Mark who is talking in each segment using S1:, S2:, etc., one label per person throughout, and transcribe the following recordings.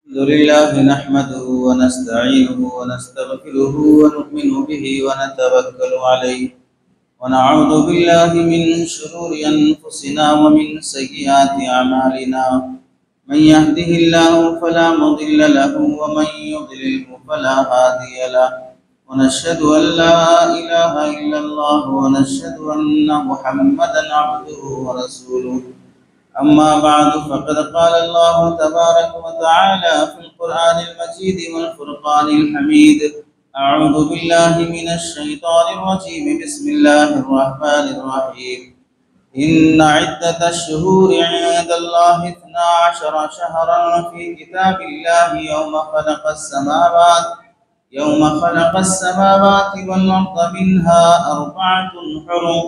S1: الحمد لله نحمده ونستعينه ونستغفره ونؤمن به ونتوكل عليه ونعوذ بالله من شرور أنفسنا ومن سيئات أعمالنا من يهده الله فلا مضل له ومن يضلله فلا هادي له ونشهد أن لا إله إلا الله ونشهد أن محمدا عبده ورسوله أما بعد فقد قال الله تبارك وتعالى في القرآن المجيد والفرقان الحميد أعوذ بالله من الشيطان الرجيم بسم الله الرحمن الرحيم إن عدة الشهور عند الله 12 شهرا في كتاب الله يوم خلق السماوات والأرض منها 4 حرم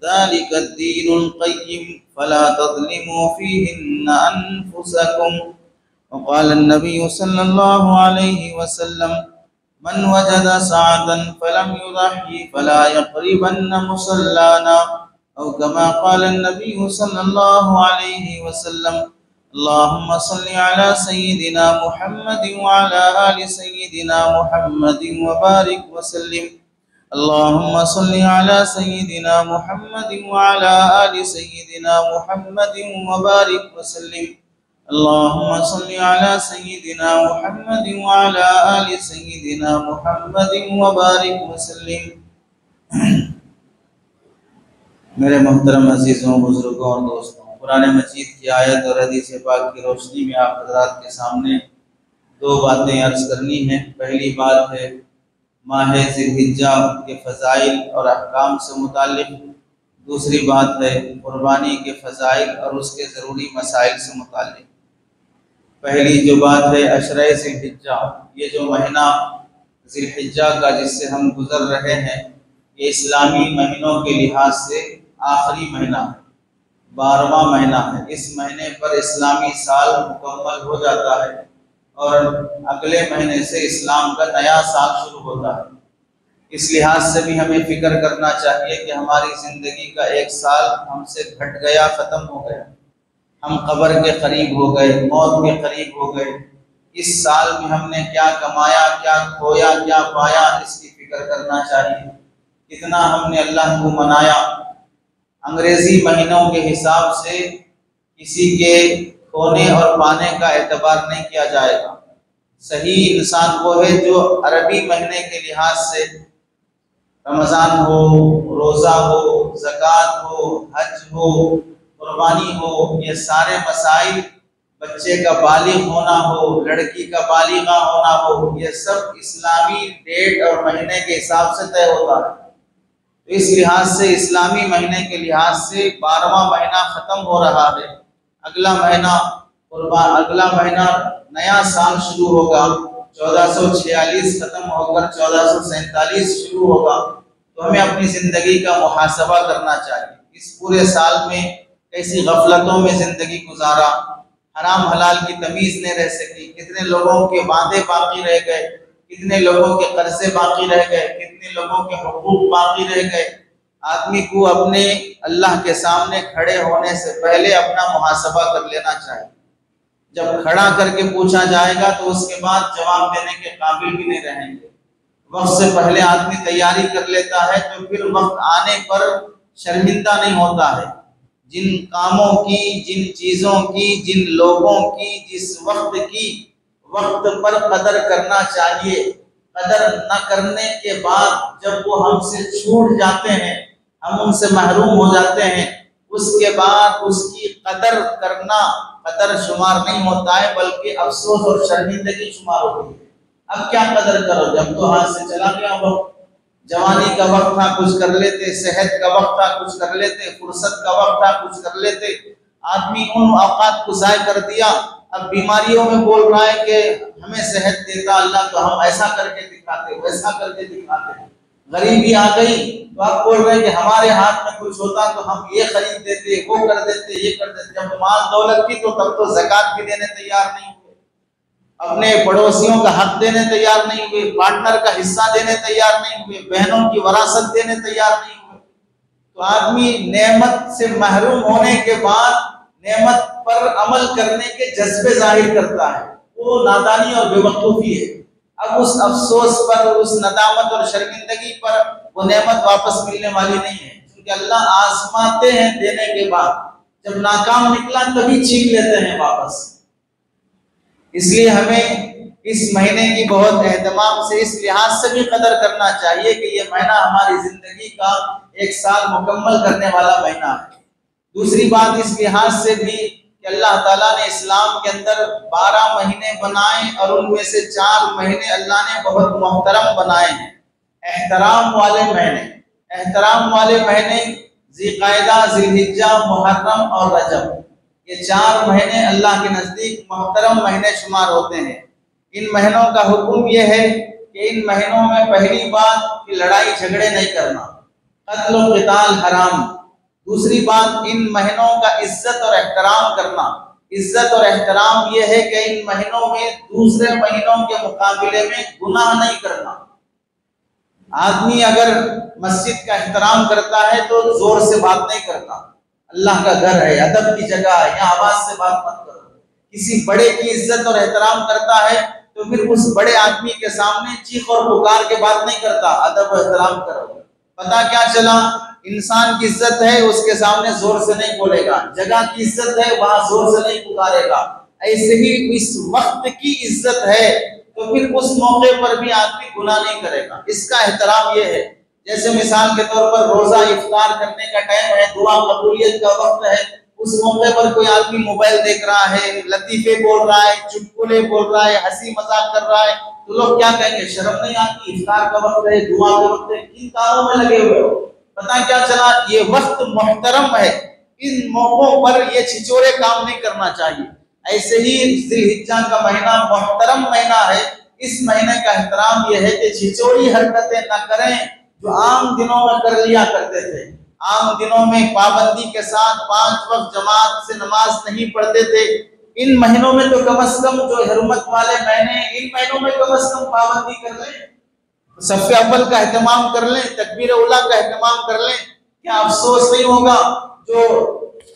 S1: ذلك الدين القيم فلا تظلموا فيهن أنفسكم وقال النبي صلى الله عليه وسلم من وجد سعة فلم يضحي فلا يقربن مصلانا أو كما قال النبي صلى الله عليه وسلم اللهم صل على سيدنا محمد وعلى آل سيدنا محمد وبارك وسلم اللهم صل على سيدنا محمد وعلى آل سيدنا محمد وبارك وسلم اللهم صل على سيدنا محمد وعلى آل سيدنا محمد وبارك وسلم میرے محترم عزیزوں، بزرگوں اور دوستوں، قرآن مجید کی آیت اور حدیث پاک کی روشنی میں آپ حضرات کے سامنے 2 باتیں عرض کرنی ہیں۔ پہلی بات ہے ماہ ذی الحجہ کے فضائل اور احکام سے متعلق، دوسری بات ہے قربانی کے فضائل اور اس کے ضروری مسائل سے متعلق۔ پہلی جو بات ہے عشرہ ذی الحجہ، یہ جو مہینہ ذی الحجہ کا جس سے ہم گزر رہے ہیں، یہ اسلامی مہینوں کے لحاظ سے آخری مہینہ ہے، 12واں مہینہ ہے۔ اس مہینے پر اسلامی سال مکمل ہو جاتا ہے اور اگلے مہینے سے اسلام کا نیا سال شروع ہوتا ہے۔ اس لحاظ سے بھی ہمیں فکر کرنا چاہیے کہ ہماری زندگی کا 1 سال ہم سے گھٹ گیا، ختم ہو گیا، ہم قبر کے قریب ہو گئے، موت کے قریب ہو گئے۔ اس سال میں ہم نے کیا کمایا، کیا کھویا، کیا پایا، اس کی فکر کرنا چاہیے۔ کتنا ہم نے اللہ کو منایا۔ انگریزی مہینوں کے حساب سے کسی کے کھونے اور پانے کا اعتبار نہیں کیا جائے گا۔ صحیح انسان وہ ہے جو عربی مہینے کے لحاظ سے رمضان ہو، روزہ ہو، زکوٰۃ ہو، حج ہو، قربانی ہو، یہ سارے مسائل، بچے کا بالغ ہونا ہو، لڑکی کا بالغہ ہونا ہو، یہ سب اسلامی ڈیٹ اور مہینے کے حساب سے طے ہوتا ہے۔ تو اس لحاظ سے اسلامی مہینے کے لحاظ سے 12واں مہینہ ختم ہو رہا ہے۔ اگلا مہینہ نیا سال شروع ہوگا، 1446 ختم ہو کر 1447 شروع ہوگا۔ تو ہمیں اپنی زندگی کا محاسبہ کرنا چاہیے۔ اس پورے سال میں کیسی غفلتوں میں زندگی گزارا، حرام حلال کی تمیز نہیں رہ سکی، کتنے لوگوں کے وعدے باقی رہ گئے، کتنے لوگوں کے قرضے باقی رہ گئے، کتنے لوگوں کے حقوق باقی رہ گئے۔ آدمی کو اپنے اللہ کے سامنے کھڑے ہونے سے پہلے اپنا محاسبہ کر لینا چاہیے۔ جب کھڑا کر کے پوچھا جائے گا تو اس کے بعد جواب دینے کے قابل بھی نہیں رہیں گے۔ وقت سے پہلے آدمی تیاری کر لیتا ہے تو پھر وقت آنے پر شرمندہ نہیں ہوتا ہے۔ جن کاموں کی، جن چیزوں کی، جن لوگوں کی، جس وقت کی وقت پر قدر کرنا چاہیے، قدر نہ کرنے کے بعد جب وہ ہم سے چھوٹ جاتے ہیں، ہم ان سے محروم ہو جاتے ہیں، اس کے بعد اس کی قدر کرنا قدر شمار نہیں ہوتا ہے بلکہ افسوس اور شرمندگی شمار ہوتی ہے۔ اب کیا قدر کرو جب تو ہاتھ سے چلا گیا وقت۔ جوانی کا وقت تھا کچھ کر لیتے، صحت کا وقت تھا کچھ کر لیتے، فرصت کا وقت تھا کچھ کر لیتے۔ آدمی ان اوقات کو ضائع کر دیا، اب بیماریوں میں بول رہا ہے کہ ہمیں صحت دیتا اللہ تو ہم ایسا کر کے دکھاتے، ویسا کر کے دکھاتے۔ غریبی آ گئی تو آپ بول رہے ہیں کہ ہمارے ہاتھ میں کچھ ہوتا تو ہم یہ خرید دیتے، وہ کر دیتے، یہ کر دیتے۔ جب مال دولت تھی تو تب تو زکوٰۃ بھی دینے تیار نہیں ہوئے، اپنے پڑوسیوں کا حق دینے تیار نہیں ہوئے، پارٹنر کا حصہ دینے تیار نہیں ہوئے، بہنوں کی وراثت دینے تیار نہیں ہوئے۔ تو آدمی نعمت سے محروم ہونے کے بعد نعمت پر عمل کرنے کے جذبے ظاہر کرتا ہے، وہ نادانی اور بے وقوفی ہے۔ اب اس افسوس پر، اس ندامت اور شرمندگی پر وہ نعمت واپس ملنے والی نہیں ہے، کیونکہ اللہ آزماتے ہیں دینے کے بعد، جب ناکام نکلا تبھی چھین لیتے ہیں واپس۔ اس لیے ہمیں اس مہینے کی بہت اہتمام سے، اس لحاظ سے بھی قدر کرنا چاہیے کہ یہ مہینہ ہماری زندگی کا 1 سال مکمل کرنے والا مہینہ ہے۔ دوسری بات اس لحاظ سے بھی کہ اللہ تعالیٰ نے اسلام کے اندر 12 مہینے بنائے اور ان میں سے 4 مہینے اللہ نے بہت محترم بنائے ہیں، احترام والے مہینے۔ احترام والے مہینے ذی قعدہ، ذی الحجہ، محرم اور رجب، یہ 4 مہینے اللہ کے نزدیک محترم مہینے شمار ہوتے ہیں۔ ان مہینوں کا حکم یہ ہے کہ ان مہینوں میں پہلی بات کہ لڑائی جھگڑے نہیں کرنا، قتل و قتال حرام۔ دوسری بات ان مہینوں کا عزت اور احترام کرنا۔ عزت اور احترام یہ ہے کہ ان مہینوں میں دوسرے مہینوں کے مقابلے میں گناہ نہیں کرنا۔ آدمی اگر مسجد کا احترام کرتا ہے تو زور سے بات نہیں کرتا، اللہ کا گھر ہے، ادب کی جگہ ہے، یہاں آواز سے بات مت کرو۔ کسی بڑے کی عزت اور احترام کرتا ہے تو پھر اس بڑے آدمی کے سامنے چیخ اور پکار کے بات نہیں کرتا، ادب و احترام کرو۔ پتہ کیا چلا، انسان کی عزت ہے اس کے سامنے زور سے نہیں بولے گا، جگہ کی عزت ہے وہاں زور سے نہیں پکارے گا۔ ایسے ہی اس وقت کی عزت ہے تو پھر اس موقع پر بھی آدمی گناہ نہیں کرے گا۔ اس کا احترام یہ ہے، جیسے مثال کے طور پر روزہ افطار کرنے کا ٹائم ہے، دعا قبولیت کا وقت ہے، اس موقع پر کوئی آدمی موبائل دیکھ رہا ہے، لطیفے بول رہا ہے، چٹکلے بول رہا ہے، ہنسی مذاق کر رہا ہے، تو لوگ کیا کہیں گے؟ شرم نہیں آتی؟ افطار کا وقت ہے، دعا کا وقت ہے، کن کاموں میں لگے ہوئے ہو؟ پتہ کیا چلا، یہ وقت محترم ہے، ان موقعوں پر یہ چھچورے کام نہیں کرنا چاہیے۔ ایسے ہی ذی الحجہ کا مہینہ محترم مہینہ ہے، اس مہینے کا احترام یہ ہے کہ چھچوری حرکتیں نہ کریں جو عام دنوں میں کر لیا کرتے تھے۔ عام دنوں میں پابندی کے ساتھ 5 وقت جماعت سے نماز نہیں پڑھتے تھے، ان مہینوں میں تو کم از کم جو حرمت والے مہینے، ان مہینوں میں کم از کم پابندی کر لیں، صف اول کا اہتمام کر لیں، تکبیر اولیٰ کا اہتمام کر لیں۔ کیا افسوس نہیں ہوگا جو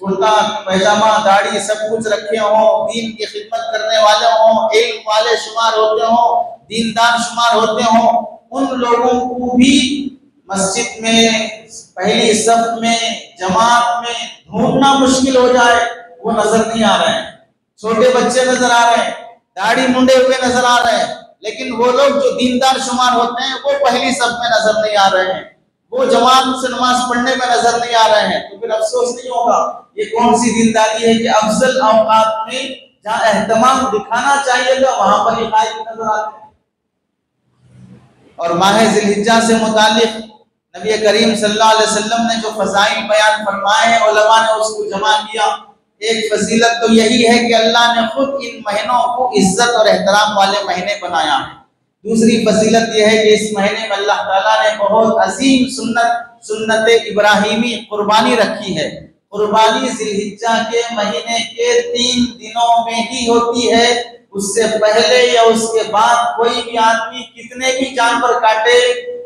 S1: کرتا پیجامہ داڑھی سب کچھ رکھے ہوں، دین کی خدمت کرنے والے ہوں، علم والے شمار ہوتے ہوں، دیندار شمار ہوتے ہوں، ان لوگوں کو بھی مسجد میں پہلی صف میں جماعت میں ڈھونڈنا مشکل ہو جائے، وہ نظر نہیں آ رہے ہیں۔ چھوٹے بچے نظر آ رہے ہیں، داڑھی منڈے ہوئے نظر آ رہے ہیں، لیکن وہ لوگ جو دیندار شمار ہوتے ہیں وہ پہلی صف میں نظر نہیں آ رہے ہیں، وہ جماعت سے نماز پڑھنے میں نظر نہیں آ رہے ہیں، تو پھر افسوس نہیں ہوگا؟ یہ کون سی دینداری ہے کہ افضل اوقات میں جہاں اہتمام دکھانا چاہیے تھا وہاں پر یہ غائب نظر آتے ہیں۔ اور ماہ ذی الحجہ سے متعلق نبی کریم صلی اللہ علیہ وسلم نے جو فضائل بیان فرمائے ہیں، علماء نے اس کو جمع کیا۔ ایک فضیلت تو یہی ہے کہ اللہ نے خود ان مہینوں کو عزت اور احترام والے مہینے بنایا ہے۔ دوسری فضیلت یہ ہے کہ اس مہینے میں اللہ تعالیٰ نے بہت عظیم سنت ابراہیمی قربانی رکھی ہے۔ قربانی ذی الحجہ کے مہینے کے 3 دنوں میں ہی ہوتی ہے، اس سے پہلے یا اس کے بعد کوئی بھی آدمی کتنے بھی جانور کاٹے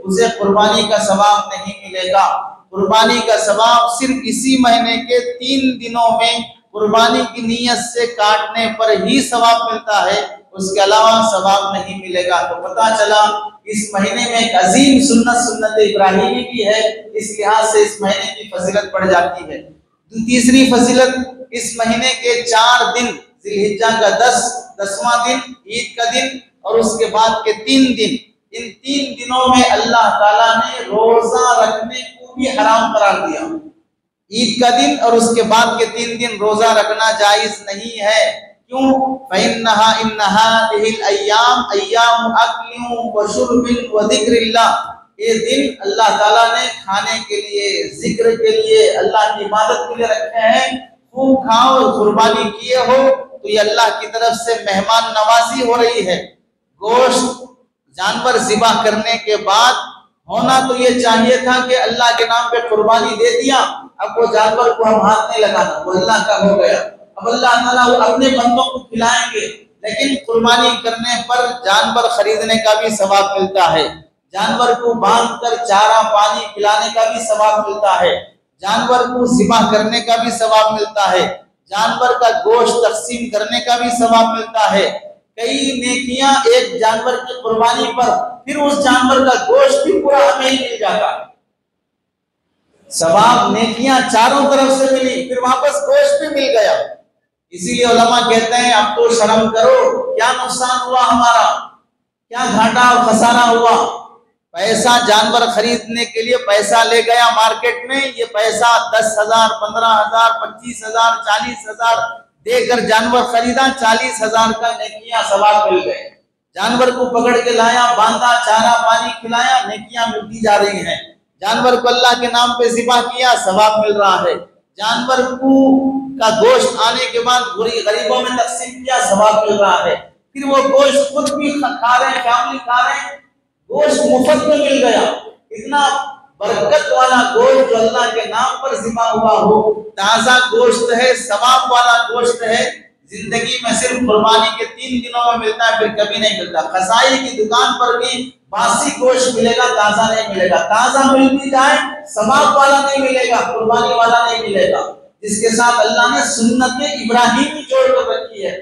S1: اسے قربانی کا ثواب نہیں ملے گا۔ قربانی کا ثواب صرف اسی مہینے کے 3 دنوں میں قربانی کی نیت سے کاٹنے پر ہی ثواب ملتا ہے، اس کے علاوہ ثواب نہیں ملے گا۔ تو پتہ چلا اس مہینے میں ایک عظیم سنت ابراہیمی بھی ہے، اس لحاظ سے اس مہینے کی فضیلت بڑھ جاتی ہے۔ تیسری فضیلت، اس مہینے کے 4 دن، ذی الحجہ کا 10واں دن، عید کا دن اور اس کے بعد کے 3 دن، ان 3 دنوں میں اللہ تعالیٰ نے روزہ رکھنے کو بھی حرام قرار دیا۔ عید کا دن اور اس کے بعد کے 3 دن روزہ رکھنا جائز نہیں ہے۔ کیوں؟ فَإِنَّهَا إِنَّ هَٰذِهِ الْأَيَّامَ أَيَّامُ أَكْلٍ وَشُرْبٍ وَذِكْرِ اللَّهِ، یہ دن اللہ تعالیٰ نے کھانے کے لیے، ذکر کے لیے، اللہ کی عبادت کے لیے رکھے ہیں۔ خوب کھاؤ، قربانی کیے ہو تو یہ اللہ کی طرف سے مہمان نوازی ہو رہی ہے۔ گوشت جانور ذبح کرنے کے بعد ہونا تو یہ چاہیے تھا کہ اللہ کے نام پہ قربانی دے دیا، اب وہ جانور کو ہم ہاتھ نہیں لگانا، وہ اللہ کا ہو گیا، اب اللہ تعالیٰ وہ اپنے بندوں کو کھلائیں گے۔ لیکن قربانی کرنے پر جانور خریدنے کا بھی ثواب ملتا ہے، جانور کو باندھ کر چارہ پانی پلانے کا بھی ثواب ملتا ہے، جانور کو ذبح کرنے کا بھی ثواب ملتا ہے، جانور کا گوشت تقسیم کرنے کا بھی ثواب ملتا ہے۔ کئی نیکیاں ایک جانور کی قربانی پر، پھر اس جانور کا گوشت بھی پورا ہمیں ہی مل جاتا ہے، ثواب نیکیاں چاروں طرف سے ملی، پھر واپس گوشت بھی مل گیا۔ اسی لیے علماء کہتے ہیں اب تو شرم کرو، کیا نقصان ہوا ہمارا، کیا گھاٹا اور خسارہ ہوا۔ پیسہ جانور خریدنے کے لیے پیسہ لے گیا مارکیٹ میں، یہ پیسہ 10,000 15,000 25,000 40,000 دے کر جانور خریدا، 40,000 کا نیکیاں ثواب مل گئے۔ جانور کو پکڑ کے لایا، باندھا، چارہ پانی کھلایا، نیکیاں ملتی جا رہی ہیں۔ جانور کو اللہ کے نام پہ ذبح کیا، ثواب مل رہا ہے۔ جانور کا گوشت آنے کے بعد غریبوں میں تقسیم کیا، ثواب مل رہا ہے۔ پھر وہ گوشت خود بھی کھا رہے ہیں، فیملی کھا رہے ہیں، گوشت مفت میں مل گیا۔ اتنا برکت والا گوشت جو اللہ کے نام پر ذبح ہوا ہو، تازہ گوشت ہے، ثواب والا گوشت ہے، زندگی میں صرف قربانی کے 3 دنوں میں ملتا ہے، پھر کبھی نہیں ملتا۔ قصائی کی دکان پر بھی باسی گوشت ملے گا، تازہ نہیں ملے گا۔ تازہ مل بھی جائے، ثواب والا نہیں ملے گا، قربانی والا نہیں ملے گا، جس کے ساتھ اللہ نے سنت ابراہیمی جوڑ کر رکھی ہے۔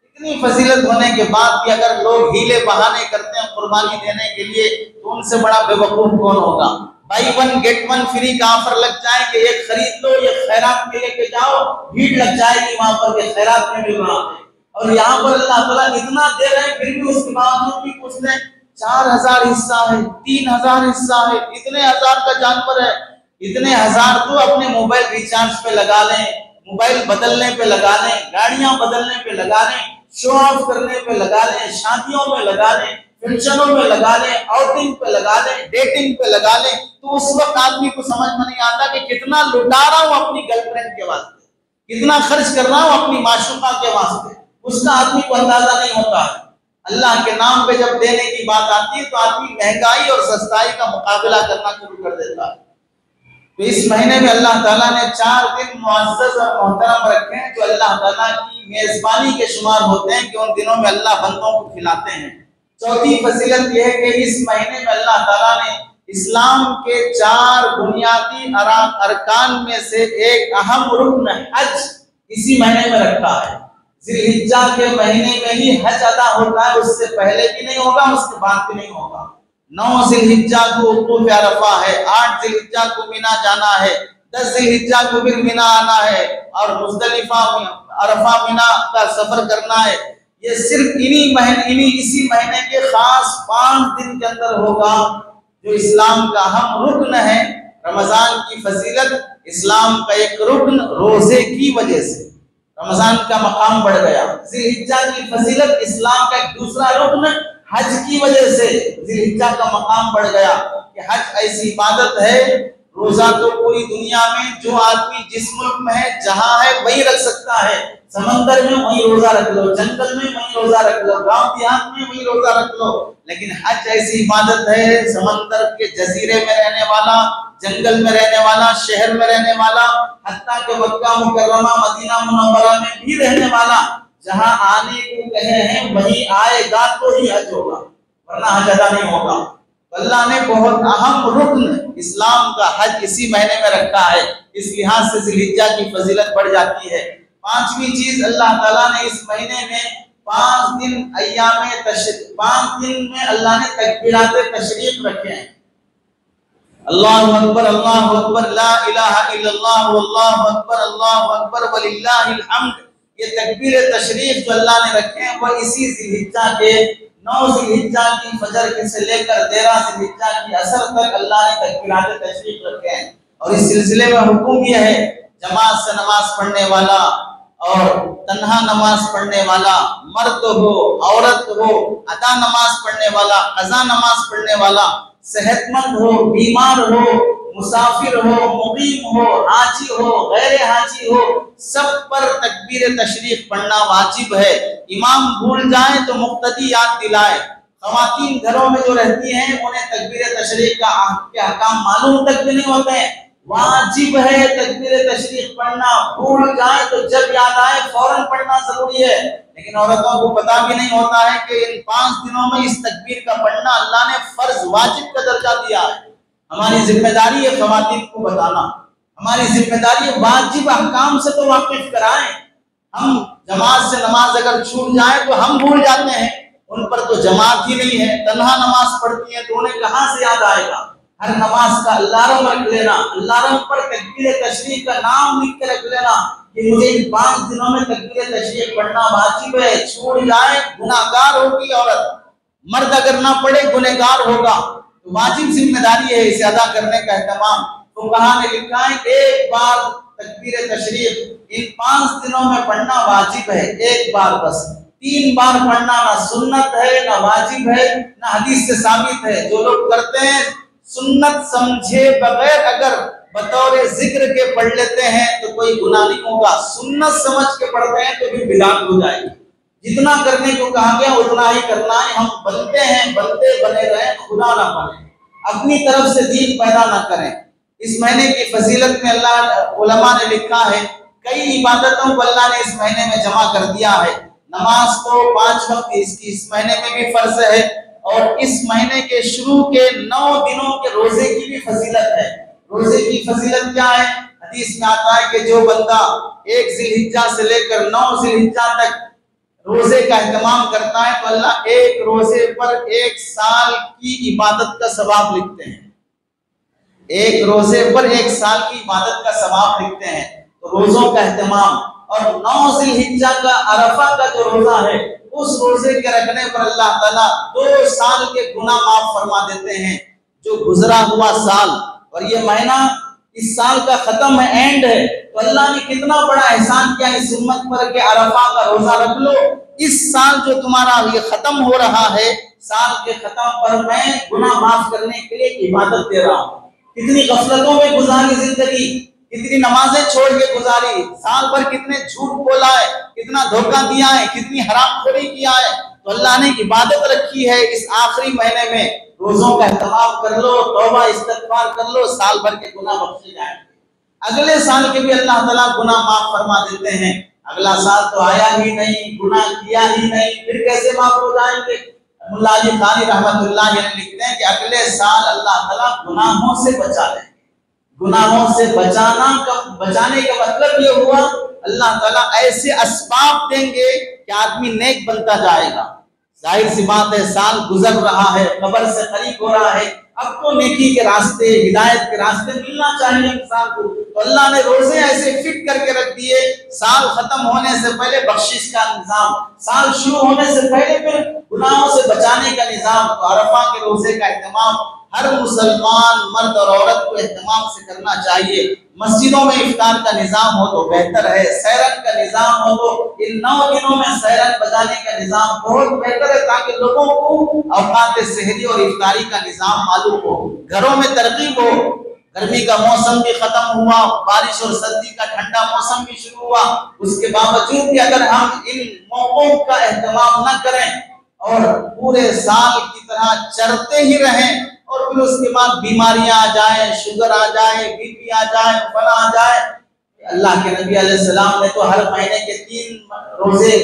S1: اتنی فضیلت ہونے کے بعد بھی اگر لوگ ہیلے بہانے کرتے ہیں قربانی دینے کے لیے، تو ان سے بڑا بے وقوف کون ہوگا؟ بائی 1 گیٹ 1 فری کا آفر لگ جائے کہ ایک خرید لو، یہ خیرات میں لے کے جاؤ، بھیڑ لگ جائے گی وہاں پر کہ خیرات میں مل رہا ہے۔ اور یہاں پر اللہ تعالیٰ اتنا دے رہے ہیں، پھر بھی اس کے باوجود بھی کچھ نے 4,000 حصہ ہے، 3,000 حصہ ہے، اتنے ہزار کا جانور ہے، اتنے ہزار تو اپنے موبائل ریچارج پہ لگا لیں، موبائل بدلنے پہ لگا لیں، گاڑیاں بدلنے پہ لگا لیں، شو آف کرنے پہ لگا لیں، شادیوں میں لگا لیں، فنکشنوں میں لگا لیں، آؤٹنگ پہ لگا لیں، ڈیٹنگ پہ لگا لیں، تو اس وقت آدمی کو سمجھ میں نہیں آتا کہ کتنا لٹا رہا ہوں اپنی گرل فرینڈ کے واسطے، کتنا خرچ کر رہا ہوں اپنی معشوقہ کے واسطے، اس کا آدمی کو اندازہ نہیں ہوتا ہے۔ اللہ کے نام پہ جب دینے کی بات آتی ہے تو آدمی مہنگائی اور سستائی کا مقابلہ کرنا شروع کر دیتا ہے۔ تو اس مہینے میں اللہ تعالیٰ نے 4 دن معزز اور محترم رکھے ہیں جو اللہ تعالیٰ کی میزبانی کے شمار ہوتے ہیں، کہ ان دنوں میں اللہ بندوں کو کھلاتے ہیں۔ چوتھی فضیلت یہ ہے کہ اس مہینے میں اللہ تعالیٰ نے اسلام کے 4 بنیادی ارکان میں سے ایک اہم رکن حج اسی مہینے میں رکھا ہے۔ ذی الحجہ کے مہینے میں ہی حج ادا ہوتا ہے، اس سے پہلے بھی نہیں ہوگا، اس کے بعد بھی نہیں ہوگا۔ 9 ذی الحجہ کو وقوف عرفہ ہے، 8 ذی الحجہ کو مینا جانا ہے، 10 ذی الحجہ کو پھر مینا آنا ہے، اور مزدلفہ عرفہ مینا کا سفر کرنا ہے۔ یہ صرف اسی مہینے کے خاص 5 دن کے اندر ہوگا، جو اسلام کا اہم رکن ہے۔ رمضان کی فضیلت اسلام کا ایک رکن روزے کی وجہ سے رمضان کا مقام بڑھ گیا۔ ذی الحجہ کی فضیلت اسلام کا ایک دوسرا رکن حج کی وجہ سے ذی الحجہ کا مقام بڑھ گیا، کہ حج ایسی عبادت ہے، روزہ تو پوری دنیا میں جو آدمی جس ملک میں ہے، جہاں ہے وہی رکھ سکتا ہے، سمندر میں وہی روزہ رکھ لو، جنگل میں وہی روزہ رکھ لو، گاؤں دیہات میں وہی روزہ رکھ لو، لیکن حج ایسی عبادت ہے، سمندر کے جزیرے میں رہنے والا، جنگل میں رہنے والا، شہر میں رہنے والا، حتیٰ کہ مکہ مکرمہ مدینہ منورہ میں بھی رہنے والا، جہاں آنے کو کہے ہیں وہی آئے گا تو ہی حج ہوگا، ورنہ حج ادا نہیں ہوگا۔ اللہ نے بہت اہم رکن اسلام کا حج اسی مہینے میں رکھا ہے، اس لحاظ سے ذی الحجہ کی فضیلت بڑھ جاتی ہے۔ 5ویں چیز، اللہ تعالیٰ نے اس مہینے میں 5 دن میں اللہ نے تکبیرات تشریق رکھے ہیں۔ اللہ اکبر، اللہ اکبر، لا الہ الا اللہ، واللہ اکبر، اللہ اکبر وللہ الحمد۔ یہ تکبیر تشریف جو اللہ نے رکھے ہیں وہ اسی ذی الحجہ کے 9 ذی الحجہ کی فجر سے لے کر 13 ذی الحجہ کی عصر تک اللہ نے تکبیرات تشریف رکھے ہیں۔ اور اس سلسلے میں حکم یہ ہے، جماعت سے نماز پڑھنے والا اور تنہا نماز پڑھنے والا، مرد ہو عورت ہو، ادا نماز پڑھنے والا، قضا نماز پڑھنے والا، صحت مند ہو بیمار ہو، مسافر ہو مقیم ہو، حاجی ہو غیر حاجی ہو، سب پر تکبیر تشریف پڑھنا واجب ہے۔ امام بھول جائیں تو مقتدی یاد دلائے۔ خواتین گھروں میں جو رہتی ہیں انہیں تکبیر تشریف کے احکام معلوم تک بھی نہیں ہوتے ہیں، واجب ہے تکبیر تشریف پڑھنا۔ بھول جائیں تو جب یاد آئے فوراً پڑھنا ضروری ہے، لیکن عورتوں کو پتہ بھی نہیں ہوتا ہے کہ ان 5 دنوں میں اس تکبیر کا پڑھنا اللہ نے فرض واجب کا درجہ دیا ہے۔ ہماری ذمہ داری ہے خواتین کو بتانا، ہماری ذمہ داری ہے واجب احکام سے تو واقف کرائیں۔ ہم جماعت سے نماز اگر چھوٹ جائے تو ہم بھول جاتے ہیں، ان پر تو جماعت ہی نہیں ہے، تنہا نماز پڑھتی ہیں تو انہیں کہاں سے یاد آئے گا؟ ہر نماز کا الارم رکھ لینا، الارم پر تکبیر تشریف کا نام لکھ کے رکھ لینا کہ مجھے ان 5 دنوں میں تکبیر تشریف پڑھنا واجب ہے، چھوٹ جائے گناہگار ہوگی عورت، مرد اگر نہ پڑھے گنہگار ہوگا، تو واجب ذمہ داری ہے اسے ادا کرنے کا اہتمام۔ تو کہاں نے لکھا ہے ایک بار تکبیر تشریف ان 5 دنوں میں پڑھنا واجب ہے، ایک بار بس، 3 بار پڑھنا نہ سنت ہے نہ واجب ہے نہ حدیث سے ثابت ہے۔ جو لوگ کرتے ہیں سنت سمجھے بغیر اگر بطور ذکر کے پڑھ لیتے ہیں تو کوئی گناہ نہیں ہوگا، سنت سمجھ کے پڑھتے ہیں تو بھی بدعت ہو جائے گی۔ جتنا کرنے کو کہا گیا اتنا ہی کرنا ہے، ہم بنتے ہیں بنتے بنے رہیں، خدا نہ بنے، اپنی طرف سے دین پیدا نہ کریں۔ اس مہینے کی فضیلت میں اللہ علماء نے لکھا ہے کئی عبادتوں کو اللہ نے اس مہینے میں جمع کر دیا ہے۔ نماز تو 5 وقت اس مہینے میں بھی فرض ہے، اور اس مہینے کے شروع کے 9 دنوں کے روزے کی بھی فضیلت ہے۔ روزے کی فضیلت کیا ہے؟ حدیث میں آتا ہے کہ جو بندہ 1 ذی الحجہ سے لے کر 9 ذی الحجہ تک روزے کا اہتمام کرتا ہے تو اللہ ایک روزے پر 1 سال کی عبادت کا ثواب لکھتے ہیں، ایک روزے پر 1 سال کی عبادت کا ثواب لکھتے ہیں۔ تو روزوں کا اہتمام، اور 9 ذی الحجہ کا عرفہ کا جو روزہ ہے اس روزے کے رکھنے پر اللہ تعالیٰ 2 سال کے گناہ معاف فرما دیتے ہیں، جو گزرا ہوا سال، اور یہ مہینہ اس سال کا ختم ہے، اینڈ ہے، تو اللہ نے کتنا بڑا احسان کیا اس امت پر کہ عرفہ کا روزہ رکھ لو، اس سال جو تمہارا یہ ختم ہو رہا ہے، سال کے ختم پر میں گناہ معاف کرنے کے لیے عبادت دے رہا ہوں۔ کتنی غفلتوں میں گزاری زندگی، کتنی نمازیں چھوڑ کے گزاری، سال بھر کتنے جھوٹ بولا ہے، کتنا دھوکہ دیا ہے، کتنی حرام خوری کیا ہے، تو اللہ نے عبادت رکھی ہے اس آخری مہینے میں، روزوں کا اہتمام کر لو، توبہ استغفار کر لو، سال بھر کے گناہ بخشے جائیں گے، اگلے سال کے بھی اللہ تعالیٰ گناہ معاف فرما دیتے ہیں۔ اگلا سال تو آیا ہی نہیں، گناہ کیا ہی نہیں، پھر کیسے معاف ہو جائیں گے؟ مولا علی قاری رحمۃ اللہ علیہ لکھتے ہیں کہ اگلے سال اللہ تعالیٰ گناہوں سے بچا لیں گے۔ گناہوں سے بچانے کا مطلب یہ ہوا اللہ تعالیٰ ایسے اسباب دیں گے کہ آدمی نیک بنتا جائے گا۔ ظاہر سی بات ہے، سال گزر رہا ہے، قبر سے قریب ہو رہا ہے، اب تو نیکی کے راستے، ہدایت کے راستے ملنا چاہیے انسان کو، تو اللہ نے روزے ایسے فٹ کر کے رکھ دیے، سال ختم ہونے سے پہلے بخشش کا نظام، سال شروع ہونے سے پہلے پھر گناہوں سے بچانے کا نظام۔ تو عرفہ کے روزے کا اہتمام ہر مسلمان مرد اور عورت کو اہتمام سے کرنا چاہیے۔ مسجدوں میں افطار کا نظام ہو تو بہتر ہے، سیرن کا نظام ہو تو ان 9 دنوں میں سیرن بجانے کا نظام بہت بہتر ہے، تاکہ لوگوں کو اوقات سحری اور افطاری کا نظام معلوم ہو، گھروں میں ترغیب ہو۔ گرمی کا موسم بھی ختم ہوا، بارش اور سردی کا ٹھنڈا موسم بھی شروع ہوا، اس کے باوجود بھی اگر ہم ان موقعوں کا اہتمام نہ کریں اور پورے سال کی طرح چرتے ہی رہیں، اور پھر اس کے بعد بیماریاں آ جائیں، شوگر آ جائے، بی پی آ جائے، فلاں آ جائے۔ اللہ کے نبی علیہ السلام نے تو ہر مہینے کے 3 روزے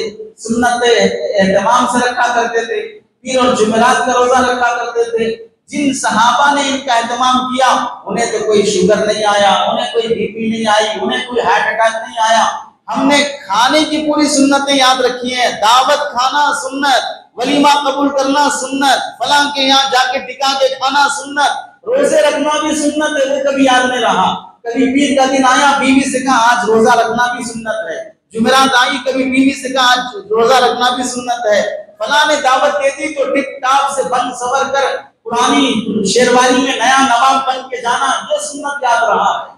S1: سنت اہتمام سے رکھا کرتے تھے، پیر اور جمعرات کا روزہ رکھا کرتے تھے۔ جن صحابہ نے ان کا اہتمام کیا انہیں تو کوئی شوگر نہیں آیا، انہیں کوئی بی پی نہیں آئی، انہیں کوئی ہارٹ اٹیک نہیں آیا۔ ہم نے کھانے کی پوری سنتیں یاد رکھی ہیں، دعوت کھانا سنت، ولیمہ قبول کرنا سنت، فلاں کے یہاں جا کے ٹکا کے کھانا سنت، روزے رکھنا بھی سنت ہے، وہ کبھی یاد نہیں رہا۔ کبھی پیر کا دن آیا، بیوی سے کہا آج روزہ رکھنا بھی سنت ہے، جمعرات آئی، کبھی بیوی سے کہا آج روزہ رکھنا بھی سنت ہے، فلاں نے دعوت دے دی تو ٹپ ٹاپ سے بن سور کر پرانی شیروانی میں نیا نواب بن کے جانا، یہ سنت یاد رہا ہے۔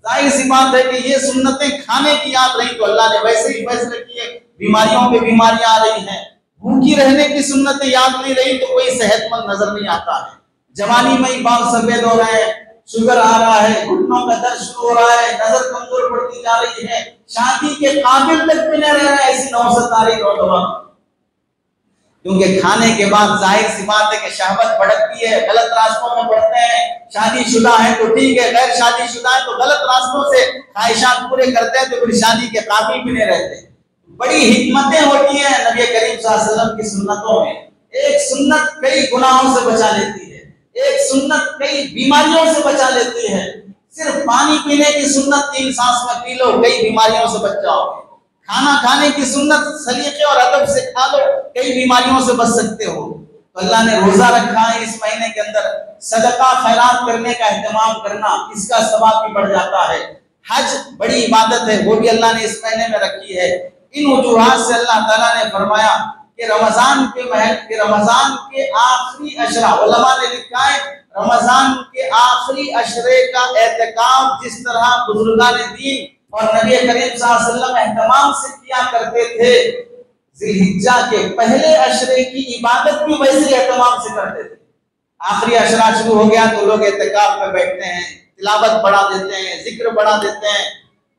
S1: ظاہر سی بات ہے کہ یہ سنتیں کھانے کی یاد رہی تو اللہ نے ویسے ہی فیصلے کیے، بیماریوں پہ بیماریاں آ رہی ہیں۔ بھوکی رہنے کی سنتیں یاد نہیں رہی تو کوئی صحت مند نظر نہیں آتا ہے۔ جوانی میں ہی بال سفید ہو رہے ہیں، شوگر آ رہا ہے، گھٹنوں کا درد شروع ہو رہا ہے، نظر کمزور پڑتی جا رہی ہے، شادی کے قابل تک بھی نہیں رہ رہے، ایسی نوسط آ رہی نوجوان۔ کیونکہ کھانے کے بعد ظاہر سی بات ہے کہ شہوت بڑھتی ہے، غلط راستوں میں بڑھتے ہیں۔ شادی شدہ ہے تو ٹھیک ہے، غیر شادی شدہ ہے تو غلط راستوں سے خواہشات پورے کرتے ہیں تو پھر شادی کے قابل بھی نہیں رہتے۔ بڑی حکمتیں ہوتی ہیں نبی کریم صلی اللہ علیہ وسلم کی سنتوں میں۔ ایک سنت کئی گناہوں سے بچا لیتی ہے، ایک سنت کئی بیماریوں سے بچا لیتی ہے۔ صرف پانی پینے کی سنت 3 سانس میں پی لو، کئی بیماریوں سے بچ جاؤ گے۔ کھانا کھانے کی سنت سلیقے اور ادب سے کھا لو، کئی بیماریوں سے بچ سکتے ہو۔ تو اللہ نے روزہ رکھا ہے اس مہینے کے اندر، صدقہ خیرات کرنے کا اہتمام کرنا، اس کا ثواب بھی بڑھ جاتا ہے۔ حج بڑی عبادت ہے، وہ بھی اللہ نے اس مہینے میں رکھی ہے۔ ان وجوہات سے اللہ تعالیٰ نے فرمایا کہ رمضان کے آخری اشرہ، علماء نے لکھا ہے رمضان کے آخری اشرے کا اعتکاف جس طرح بزرگان دین اور نبی کریم صلی اللہ علیہ وسلم اہتمام سے کیا کرتے تھے، ذی الحجہ کے پہلے اشرے کی عبادت بھی ویسے اہتمام سے کرتے تھے۔ آخری اشرہ شروع ہو گیا تو لوگ اعتکاف میں بیٹھتے ہیں، تلاوت بڑھا دیتے ہیں، ذکر بڑھا دیتے ہیں۔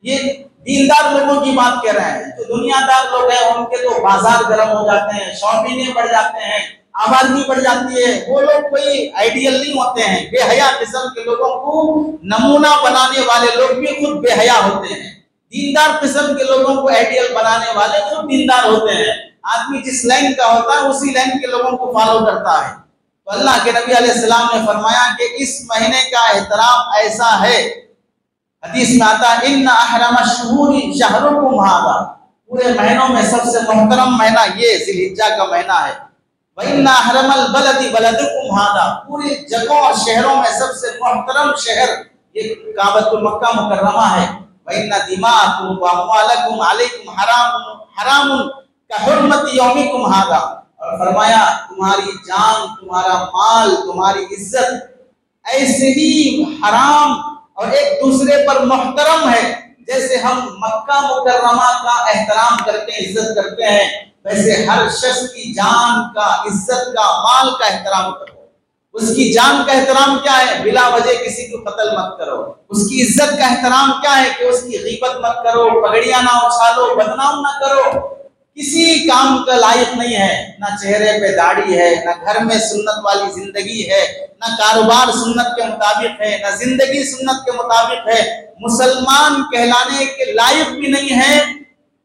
S1: یہ دیندار لوگوں کی بات کہہ رہے ہیں۔ جو دنیا دار لوگ ہیں ان کے تو بازار گرم ہو جاتے ہیں، شاپنگیں بڑھ جاتے ہیں، آبادی بڑھ جاتی ہے، وہ لوگ کوئی آئیڈیل نہیں ہوتے ہیں۔ بے حیا قسم کے لوگوں کو نمونہ بنانے والے لوگ بھی خود بے حیا ہوتے ہیں۔ دیندار قسم کے لوگوں کو آئیڈیل بنانے والے خود دیندار ہوتے ہیں۔ آدمی جس لائن کا ہوتا ہے اسی لائن کے لوگوں کو فالو کرتا ہے۔ تو اللہ کے نبی علیہ السلام نے فرمایا کہ اس مہینے کا احترام ایسا ہے، حدیث میں آتا ہے ان احرم الشہور شہرکم ھذا، پورے مہینوں میں سب سے محترم مہینہ یہ ذی الحجہ کا مہینہ ہے۔ وَإِنَّ أَحْرَمَ الْبَلَدِ بَلَدُكُمْ هَذَا، پوری جگہوں اور شہروں میں سب سے محترم شہر یہ کعبۃ مکہ مکرمہ ہے۔ وَإِنَّ دِمَاءَكُمْ وَأَمْوَالَكُمْ عَلَيْكُمْ حَرَامٌ كَحُرْمَةِ يَوْمِكُمْ هَذَا، اور فرمایا تمہاری جان، تمہارا مال، تمہاری عزت ایسے ہی حرام اور ایک دوسرے پر محترم ہے جیسے ہم مکہ مکرمہ کا احترام کرتے ہیں، عزت کرتے ہیں، ویسے ہر شخص کی جان کا، عزت کا، مال کا احترام کرو۔ اس کی جان کا احترام کیا ہے؟ بلا وجہ کسی کو قتل مت کرو۔ اس کی عزت کا احترام کیا ہے؟ کہ اس کی غیبت مت کرو، پگڑیاں نہ اچھالو، بدنام نہ کرو۔ کسی کام کا لائق نہیں ہے، نہ چہرے پہ داڑھی ہے، نہ گھر میں سنت والی زندگی ہے، نہ کاروبار سنت کے مطابق ہے، نہ زندگی سنت کے مطابق ہے، مسلمان کہلانے کے لائق بھی نہیں ہے،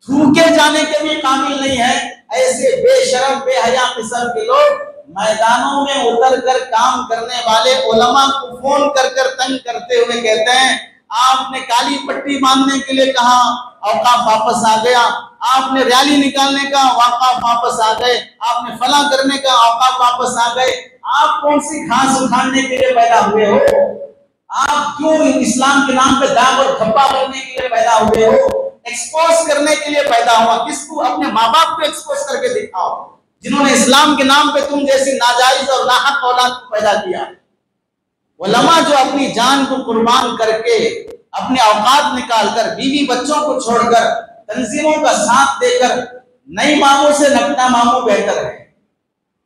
S1: تھوکے جانے کے بھی قابل نہیں ہے۔ ایسے بے شرم بے حیا قسم کے لوگ میدانوں میں اتر کر کام کرنے والے علماء کو فون کر کر تنگ کرتے ہوئے کہتے ہیں آپ نے کالی پٹی باندھنے کے لیے کہا، اوقاف واپس آ گیا، آپ نے ریلی نکالنے کا، اوقاف واپس آ گئے، آپ نے فلاں کرنے کا، اوقاف واپس آ گئے۔ آپ کون سی گھاس اکھاڑنے کے لیے پیدا ہوئے ہو؟ آپ کیوں اسلام کے نام پہ داغ اور دھبا بننے کے لیے پیدا ہوئے ہو؟ ایکسپوز کرنے کے لیے پیدا ہوا۔ کس کو؟ اپنے ماں باپ کو ایکسپوز کر کے دکھاؤ جنہوں نے اسلام کے نام پہ تم جیسی ناجائز اور ناحق اولاد کو پیدا کیا۔ علماء جو اپنی جان کو قربان کر کے، اپنے اوقات نکال کر، بیوی بچوں کو چھوڑ کر، تنظیموں کا ساتھ دے کر، نئی ماموں سے نکنا ماموں بہتر ہے،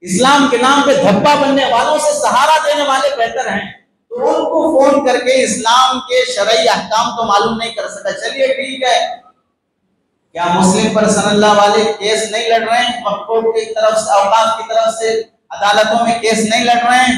S1: اسلام کے نام پہ دھبا بننے والوں سے سہارا دینے والے بہتر ہیں۔ تو ان کو فون کر کے اسلام کے شرعی احکام تو معلوم نہیں کر سکا۔ چلیے ٹھیک ہے، کیا مسلم پرسن اللہ والے کیس نہیں لڑ رہے ہیں؟ وقفوں کی طرف سے، اوقاف کی طرف سے عدالتوں میں کیس نہیں لڑ رہے ہیں؟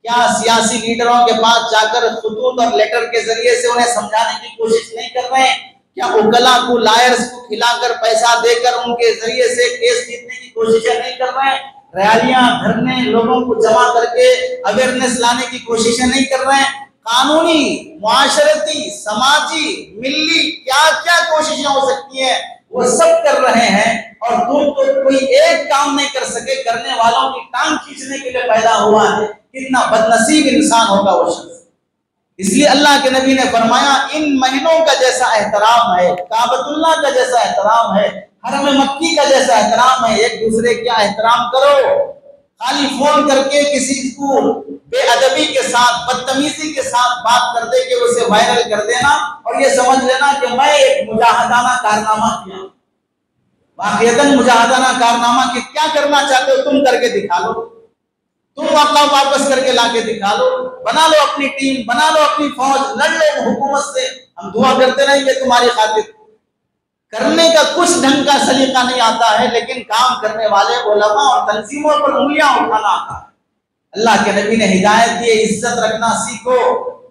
S1: کیا سیاسی لیڈروں کے پاس جا کر خطوط اور لیٹر کے ذریعے سے انہیں سمجھانے کی کوشش نہیں کر رہے ہیں؟ کیا وکلا کو، لائرز کو کھلا کر، پیسہ دے کر ان کے ذریعے سے کیس جیتنے کی کوششیں نہیں کر رہے ہیں؟ ریالیاں، دھرنے، لوگوں کو جمع کر کے اویئرنیس لانے کی کوششیں نہیں کر رہے ہیں؟ قانونی، معاشرتی، سماجی، ملی کیا کیا کوششیں ہو سکتی ہیں وہ سب کر رہے ہیں، اور تم تو کوئی ایک کام نہیں کر سکے۔ کرنے والوں کی ٹانگ کھینچنے کے لیے پیدا ہوا ہے۔ کتنا بدنصیب انسان ہوگا وہ شخص۔ اس لیے اللہ کے نبی نے فرمایا ان مہینوں کا جیسا احترام ہے، کعبۃ اللہ کا جیسا احترام ہے، حرم مکی کا جیسا احترام ہے، ایک دوسرے کا احترام کرو۔ خالی فون کر کے کسی کو بے ادبی کے ساتھ، بدتمیزی کے ساتھ بات کر دے کے اسے وائرل کر دینا اور یہ سمجھ لینا کہ میں ایک مجاہدانہ کارنامہ کیا۔ واقعتاً مجاہدانہ کارنامہ کہ کیا کرنا چاہتے ہو تم کر کے دکھا لو، تم اوقاف واپس کر کے لا کے دکھا لو، بنا لو اپنی ٹیم، بنا لو اپنی فوج، لڑ لو حکومت سے، ہم دعا کرتے رہیں گے تمہاری خاطر۔ کرنے کا کچھ ڈھنگ کا سلیقہ نہیں آتا ہے، لیکن کام کرنے والے علماء اور تنظیموں پر انگلیاں اٹھانا آتا ہے۔ اللہ کے نبی نے ہدایت دی، عزت رکھنا سیکھو۔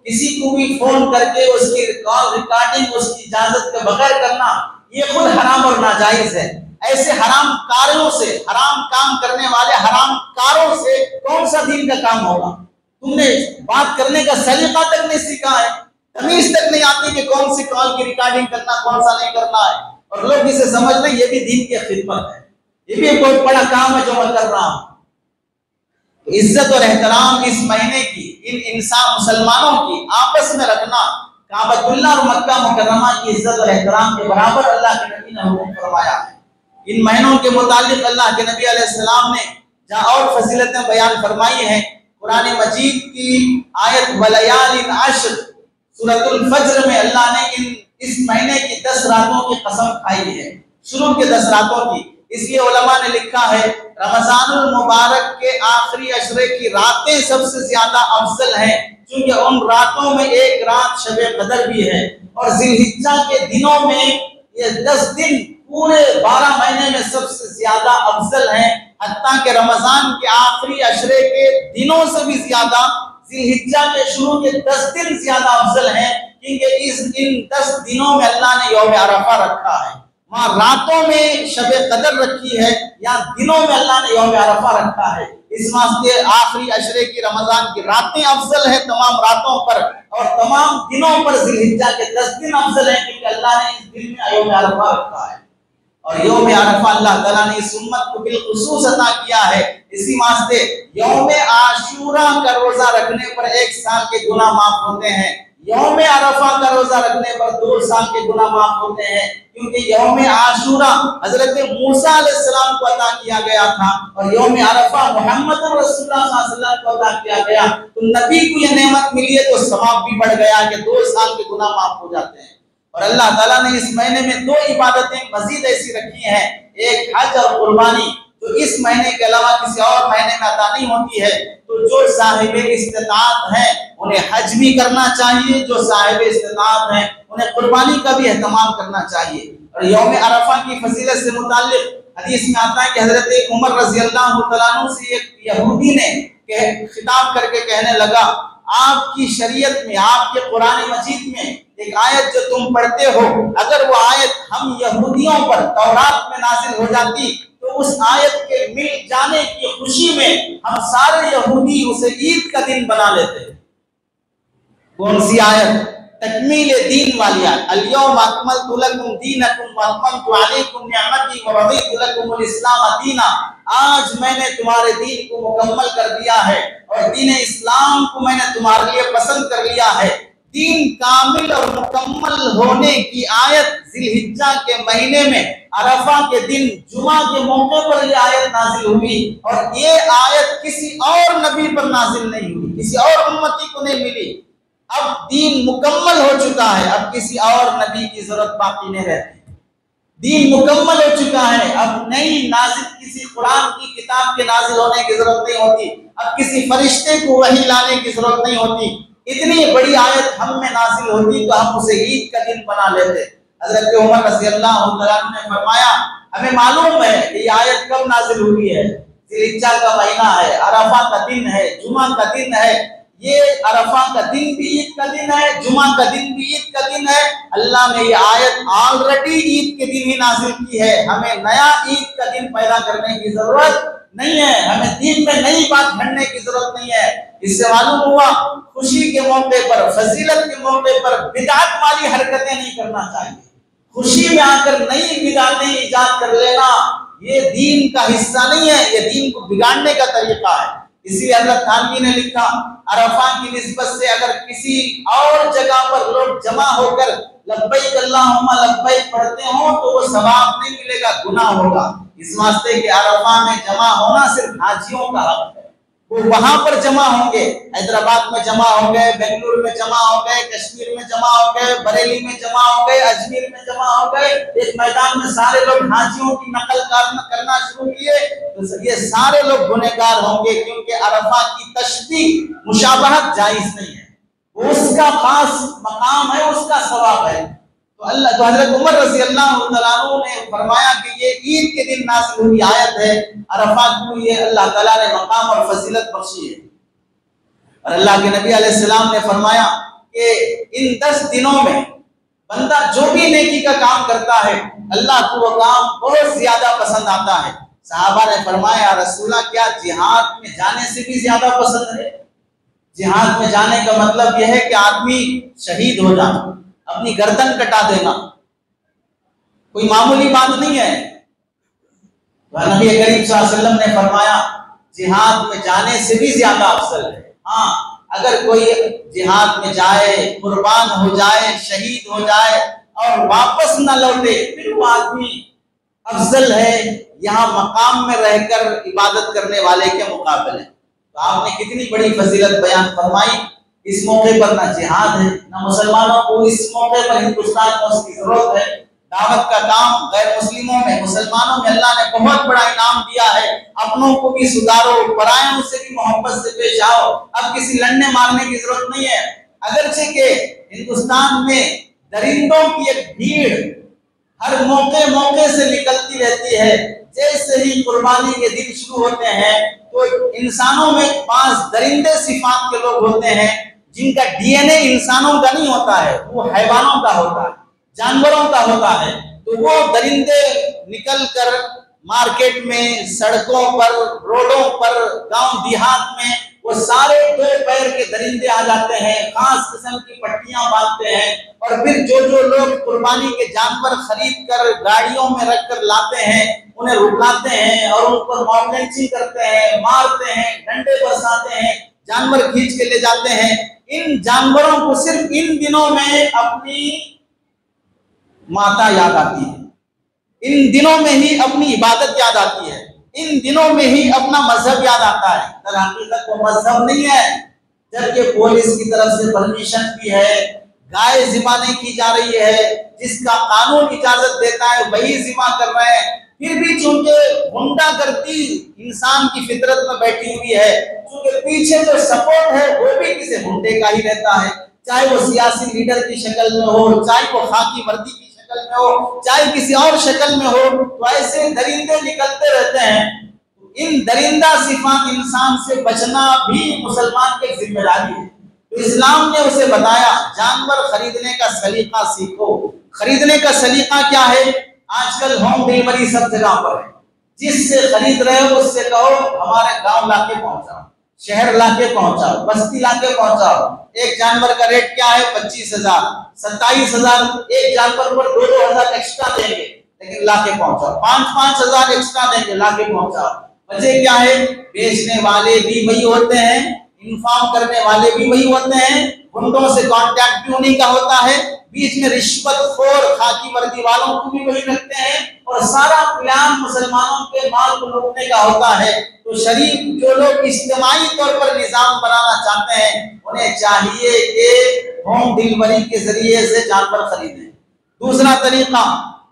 S1: کسی کو بھی فون کر کے اس کی کال ریکارڈنگ اس کی اجازت کے بغیر کرنا یہ خود حرام اور ناجائز ہے۔ ایسے حرام کاروں سے، حرام کام کرنے والے حرام کاروں سے کون سا دین کا کام ہوگا؟ تم نے بات کرنے کا سلیقہ تک نہیں سیکھا ہے، تمیز تک نہیں آتی کہ کون سی کال کی ریکارڈنگ کرنا، کون سا نہیں کرنا ہے۔ اور لوگ اسے سمجھ لیں یہ بھی دین کی خدمت ہے، یہ بھی ایک بہت بڑا کام ہے جو میں کر رہا ہوں۔ عزت اور احترام اس مہینے کی ان انسان مسلمانوں کی آپس میں رکھنا، کعبۃ اللہ اور مکہ مکرمہ کی عزت اور احترام کے برابر اللہ کے نبی نے حکم فرمایا ہے۔ ان مہینوں کے متعلق اللہ کے نبی علیہ السلام نے جہاں اور فضیلتیں بیان فرمائی ہیں، قرآن مجید کی آیت ولیال عشر سورۃ الفجر میں اللہ نے اس مہینے کی 10 راتوں کی قسم کھائی ہے، شروع کے 10 راتوں کی۔ اس لیے علماء نے لکھا ہے رمضان المبارک کے آخری عشرے کی راتیں سب سے زیادہ افضل ہیں، کیونکہ ان راتوں میں ایک رات شب قدر بھی ہے، اور ذی الحجہ کے دنوں میں یہ 10 دن پورے 12 مہینے میں سب سے زیادہ افضل ہیں، حتیٰ کہ رمضان کے آخری عشرے کے دنوں سے بھی زیادہ ذی الحجہ کے شروع کے 10 دن زیادہ افضل ہیں، کیونکہ ان 10 دنوں میں اللہ نے یوم عرفہ رکھا ہے۔ وہاں راتوں میں شب قدر رکھی ہے، یہاں دنوں میں اللہ نے یوم عرفہ رکھا ہے۔ اس واسطے آخری عشرے کی رمضان کی راتیں افضل ہیں تمام راتوں پر، اور تمام دنوں پر ذی الحجہ کے 10 دن افضل ہیں، کیونکہ اللہ نے اس دن میں یوم عرفہ رکھا ہے۔ اور یوم عرفہ اللہ تعالیٰ نے اس امت کو بالخصوص عطا کیا ہے، اسی واسطے یوم عاشورہ کا روزہ رکھنے پر 1 سال کے گناہ معاف ہوتے ہیں، یوم عرفہ کا روزہ رکھنے پر 2 سال کے گناہ معاف ہوتے ہیں، کیونکہ یوم عاشورہ حضرت موسیٰ علیہ السلام کو عطا کیا گیا تھا، اور یوم عرفہ محمد رسول اللہ صلی اللہ علیہ وسلم کو عطا کیا گیا، تو نبی کو یہ نعمت ملی ہے تو ثواب بھی بڑھ گیا کہ 2 سال کے گناہ معاف ہو جاتے ہیں۔ اور اللہ تعالیٰ نے اس مہینے میں 2 عبادتیں مزید ایسی رکھی ہیں، ایک حج اور قربانی، جو اس مہینے کے علاوہ کسی اور مہینے میں عطا نہیں ہوتی ہے۔ تو جو صاحب استطاعت ہیں انہیں حج بھی کرنا چاہیے، جو صاحب استطاعت ہیں انہیں قربانی کا بھی اہتمام کرنا چاہیے۔ اور یوم عرفہ کی فضیلت سے متعلق حدیث میں آتا ہے کہ حضرت عمر رضی اللہ تعالیٰ عنہ سے ایک یہودی نے خطاب کر کے کہنے لگا، آپ کی شریعت میں، آپ کے قرآن مجید میں ایک آیت جو تم پڑھتے ہو، اگر وہ آیت ہم یہودیوں پر تورات میں نازل ہو جاتی تو اس آیت کے مل جانے کی خوشی میں ہم سارے یہودی اسے عید کا دن بنا لیتے۔ کون سی آیت؟ تکمیل دین والی آیت، الیوم اکملت لکم دینکم واتممت علیکم نعمتی ورضیت لکم الاسلام دینا، آج میں نے تمہارے دین کو مکمل کر دیا ہے اور دین اسلام کو میں نے تمہارے لیے پسند کر لیا ہے۔ دین کامل اور مکمل ہونے کی آیت ذی الحجہ کے مہینے میں عرفہ کے دن جمعہ کے موقع پر یہ آیت نازل ہوئی، اور یہ آیت کسی اور نبی پر نازل نہیں ہوئی، کسی اور امتی کو نہیں ملی۔ اب دین مکمل ہو چکا ہے، اب کسی اور نبی کی ضرورت باقی نہیں رہتی، دین مکمل ہو چکا ہے، اب نئی نازل کسی قرآن کی کتاب کے نازل ہونے کی ضرورت نہیں ہوتی، اب کسی فرشتے کو وحی لانے کی ضرورت نہیں ہوتی۔ اتنی بڑی آیت ہم میں نازل ہوتی تو ہم اسے عید کا دن بنا لیتے۔ حضرت عمر رضی اللہ عنہ نے فرمایا، ہمیں معلوم ہے کہ یہ آیت کب نازل ہوئی ہے، ذی الحجہ کا مہینہ ہے، عرفہ کا دن ہے، جمعہ کا دن ہے، یہ عرفہ کا دن بھی عید کا دن ہے، جمعہ کا دن بھی عید کا دن ہے۔ اللہ نے یہ آیت آلریڈی عید کے دن ہی نازل کی ہے، ہمیں نیا عید کا دن پیدا کرنے کی ضرورت نہیں ہے، ہمیں دین میں نئی بات گھڑنے کی ضرورت نہیں ہے۔ اس سے معلوم ہوا خوشی کے موقع پر، فضیلت کے موقع پر بدعت والی حرکتیں نہیں کرنا چاہیے۔ خوشی میں آ کر نئی بدعتیں ایجاد کر لینا یہ دین کا حصہ نہیں ہے، یہ دین کو بگاڑنے کا طریقہ ہے۔ اسی لیے حضرت تھانوی نے لکھا، عرفہ کی نسبت سے اگر کسی اور جگہ پر لوگ جمع ہو کر لبیک اللہم لبیک پڑھتے ہوں تو وہ ثواب نہیں ملے گا، گناہ ہوگا۔ اس واسطے کہ عرفہ میں جمع ہونا صرف حاجیوں کا حق ہے، وہ وہاں پر جمع ہوں گے، حیدرآباد میں جمع ہو گئے، بنگلور میں جمع ہو گئے، کشمیر میں جمع ہو گئے، بریلی میں جمع ہو گئے، اجمیر میں جمع ہو گئے، ایک میدان میں سارے لوگ حاجیوں کی نقل کرنا شروع کیے تو یہ سارے لوگ گنہگار ہوں گے، کیونکہ عرفہ کی تشبیہ مشابہت جائز نہیں ہے، وہ اس کا خاص مقام ہے، اس کا ثواب ہے۔ تو حضرت عمر رضی اللہ تعالیٰ عنہ نے فرمایا کہ یہ عید کے دن نازل ہوئی آیت ہے، عرفہ کو یہ اللہ تعالیٰ نے مقام اور فضیلت بخشی ہے۔ اور اللہ کے نبی علیہ السلام نے فرمایا کہ ان 10 دنوں میں بندہ جو بھی نیکی کا کام کرتا ہے اللہ کو وہ کام بہت زیادہ پسند آتا ہے۔ صحابہ نے فرمایا، یا رسول اللہ کیا جہاد میں جانے سے بھی زیادہ پسند ہے؟ جہاد میں جانے کا مطلب یہ ہے کہ آدمی شہید ہو جانا، اپنی گردن کٹا دینا، کوئی معمولی بات نہیں ہے۔ نبی کریم صلی اللہ علیہ وسلم نے فرمایا جہاد میں جانے سے بھی زیادہ افضل ہے۔ ہاں اگر کوئی جہاد میں جائے، قربان ہو جائے، شہید ہو جائے اور واپس نہ لوٹے، پھر وہ آدمی افضل ہے یہاں مقام میں رہ کر عبادت کرنے والے کے مقابلے۔ تو آپ نے کتنی بڑی فضیلت بیان فرمائی۔ اس موقع پر نہ جہاد ہے، نہ مسلمانوں کو اس موقع پر ہندوستان میں اس کی ضرورت ہے۔ دعوت کا کام غیر مسلموں میں، مسلمانوں میں اللہ نے بہت بڑا انعام دیا ہے۔ اپنوں کو بھی سدھارو، پرائیوں سے بھی محبت سے پیش آؤ۔ اب کسی لڑنے مارنے کی ضرورت نہیں ہے۔ اگرچہ کہ ہندوستان میں درندوں کی ایک بھیڑ ہر موقع سے نکلتی رہتی ہے، جیسے ہی قربانی کے دن شروع ہوتے ہیں تو انسانوں میں بعض درندے صفات کے لوگ ہوتے ہیں جن کا ڈی این اے انسانوں کا نہیں ہوتا ہے، وہ حیوانوں کا ہوتا ہے، جانوروں کا ہوتا ہے۔ تو وہ درندے نکل کر مارکیٹ میں، سڑکوں پر، روڈوں پر، گاؤں دیہات میں وہ سارے دو پیر کے درندے آ جاتے ہیں، خاص قسم کی پٹیاں باندھتے ہیں، اور پھر جو لوگ قربانی کے جانور خرید کر گاڑیوں میں رکھ کر لاتے ہیں انہیں رکاتے ہیں اور ان پر مارٹنچنگ کرتے ہیں، مارتے ہیں، ڈنڈے برساتے ہیں، جانور کھینچ کے لے جاتے ہیں۔ ان جانوروں کو صرف ان دنوں میں اپنی ماتا یاد آتی ہے، ان دنوں میں ہی اپنی عبادت یاد آتی ہے، ان دنوں میں ہی اپنا مذہب یاد آتا ہے۔ در حقیقت وہ مذہب نہیں ہے، جبکہ پولیس کی طرف سے پرمیشن بھی ہے، گائے ذبح نہیں کی جا رہی ہے، جس کا قانون اجازت دیتا ہے وہی ذبح کر رہے ہیں، پھر بھی چونکہ غنڈہ گردی انسان کی فطرت میں بیٹھی ہوئی ہے، چونکہ پیچھے جو سپورٹ ہے وہ بھی کسی غنڈے کا ہی رہتا ہے، چاہے وہ سیاسی لیڈر کی شکل میں ہو، چاہے وہ خاکی وردی کی شکل میں ہو، چاہے کسی اور شکل میں ہو، تو ایسے درندے نکلتے رہتے ہیں۔ ان درندہ صفات انسان سے بچنا بھی مسلمان کی ذمہ داری ہے۔ تو اسلام نے اسے بتایا جانور خریدنے کا سلیقہ سیکھو۔ خریدنے کا سلیقہ کیا ہے؟ آج کل ہوم ڈیلیوری سب جگہ پر ہے، جس سے خرید رہے ہو اس سے کہو ہمارے گاؤں لا کے پہنچاؤ، شہر لا کے پہنچاؤ، بستی لا کے پہنچاؤ۔ ایک جانور کا ریٹ کیا ہے؟ 25,000 27,000، ایک جانور پر 2,000 ایکسٹرا دیں گے لیکن لا کے پہنچاؤ، 5,000 ایکسٹرا دیں گے لا کے پہنچاؤ۔ وجہ کیا ہے؟ بیچنے والے بھی وہی ہوتے ہیں، انفارم کرنے والے بھی وہی ہوتے ہیں، گنڈوں سے کانٹیکٹ بھی انہیں کا ہوتا ہے، بیچ میں رشوت خور خاکی وردی والوں کو بھی وہی رکھتے ہیں، اور سارا پلان مسلمانوں کے مال کو لوٹنے کا ہوتا ہے۔ تو شریف جو لوگ اجتماعی طور پر نظام بنانا چاہتے ہیں انہیں چاہیے کہ ہوم ڈیلیوری کے ذریعے سے جانور خریدیں۔ دوسرا طریقہ،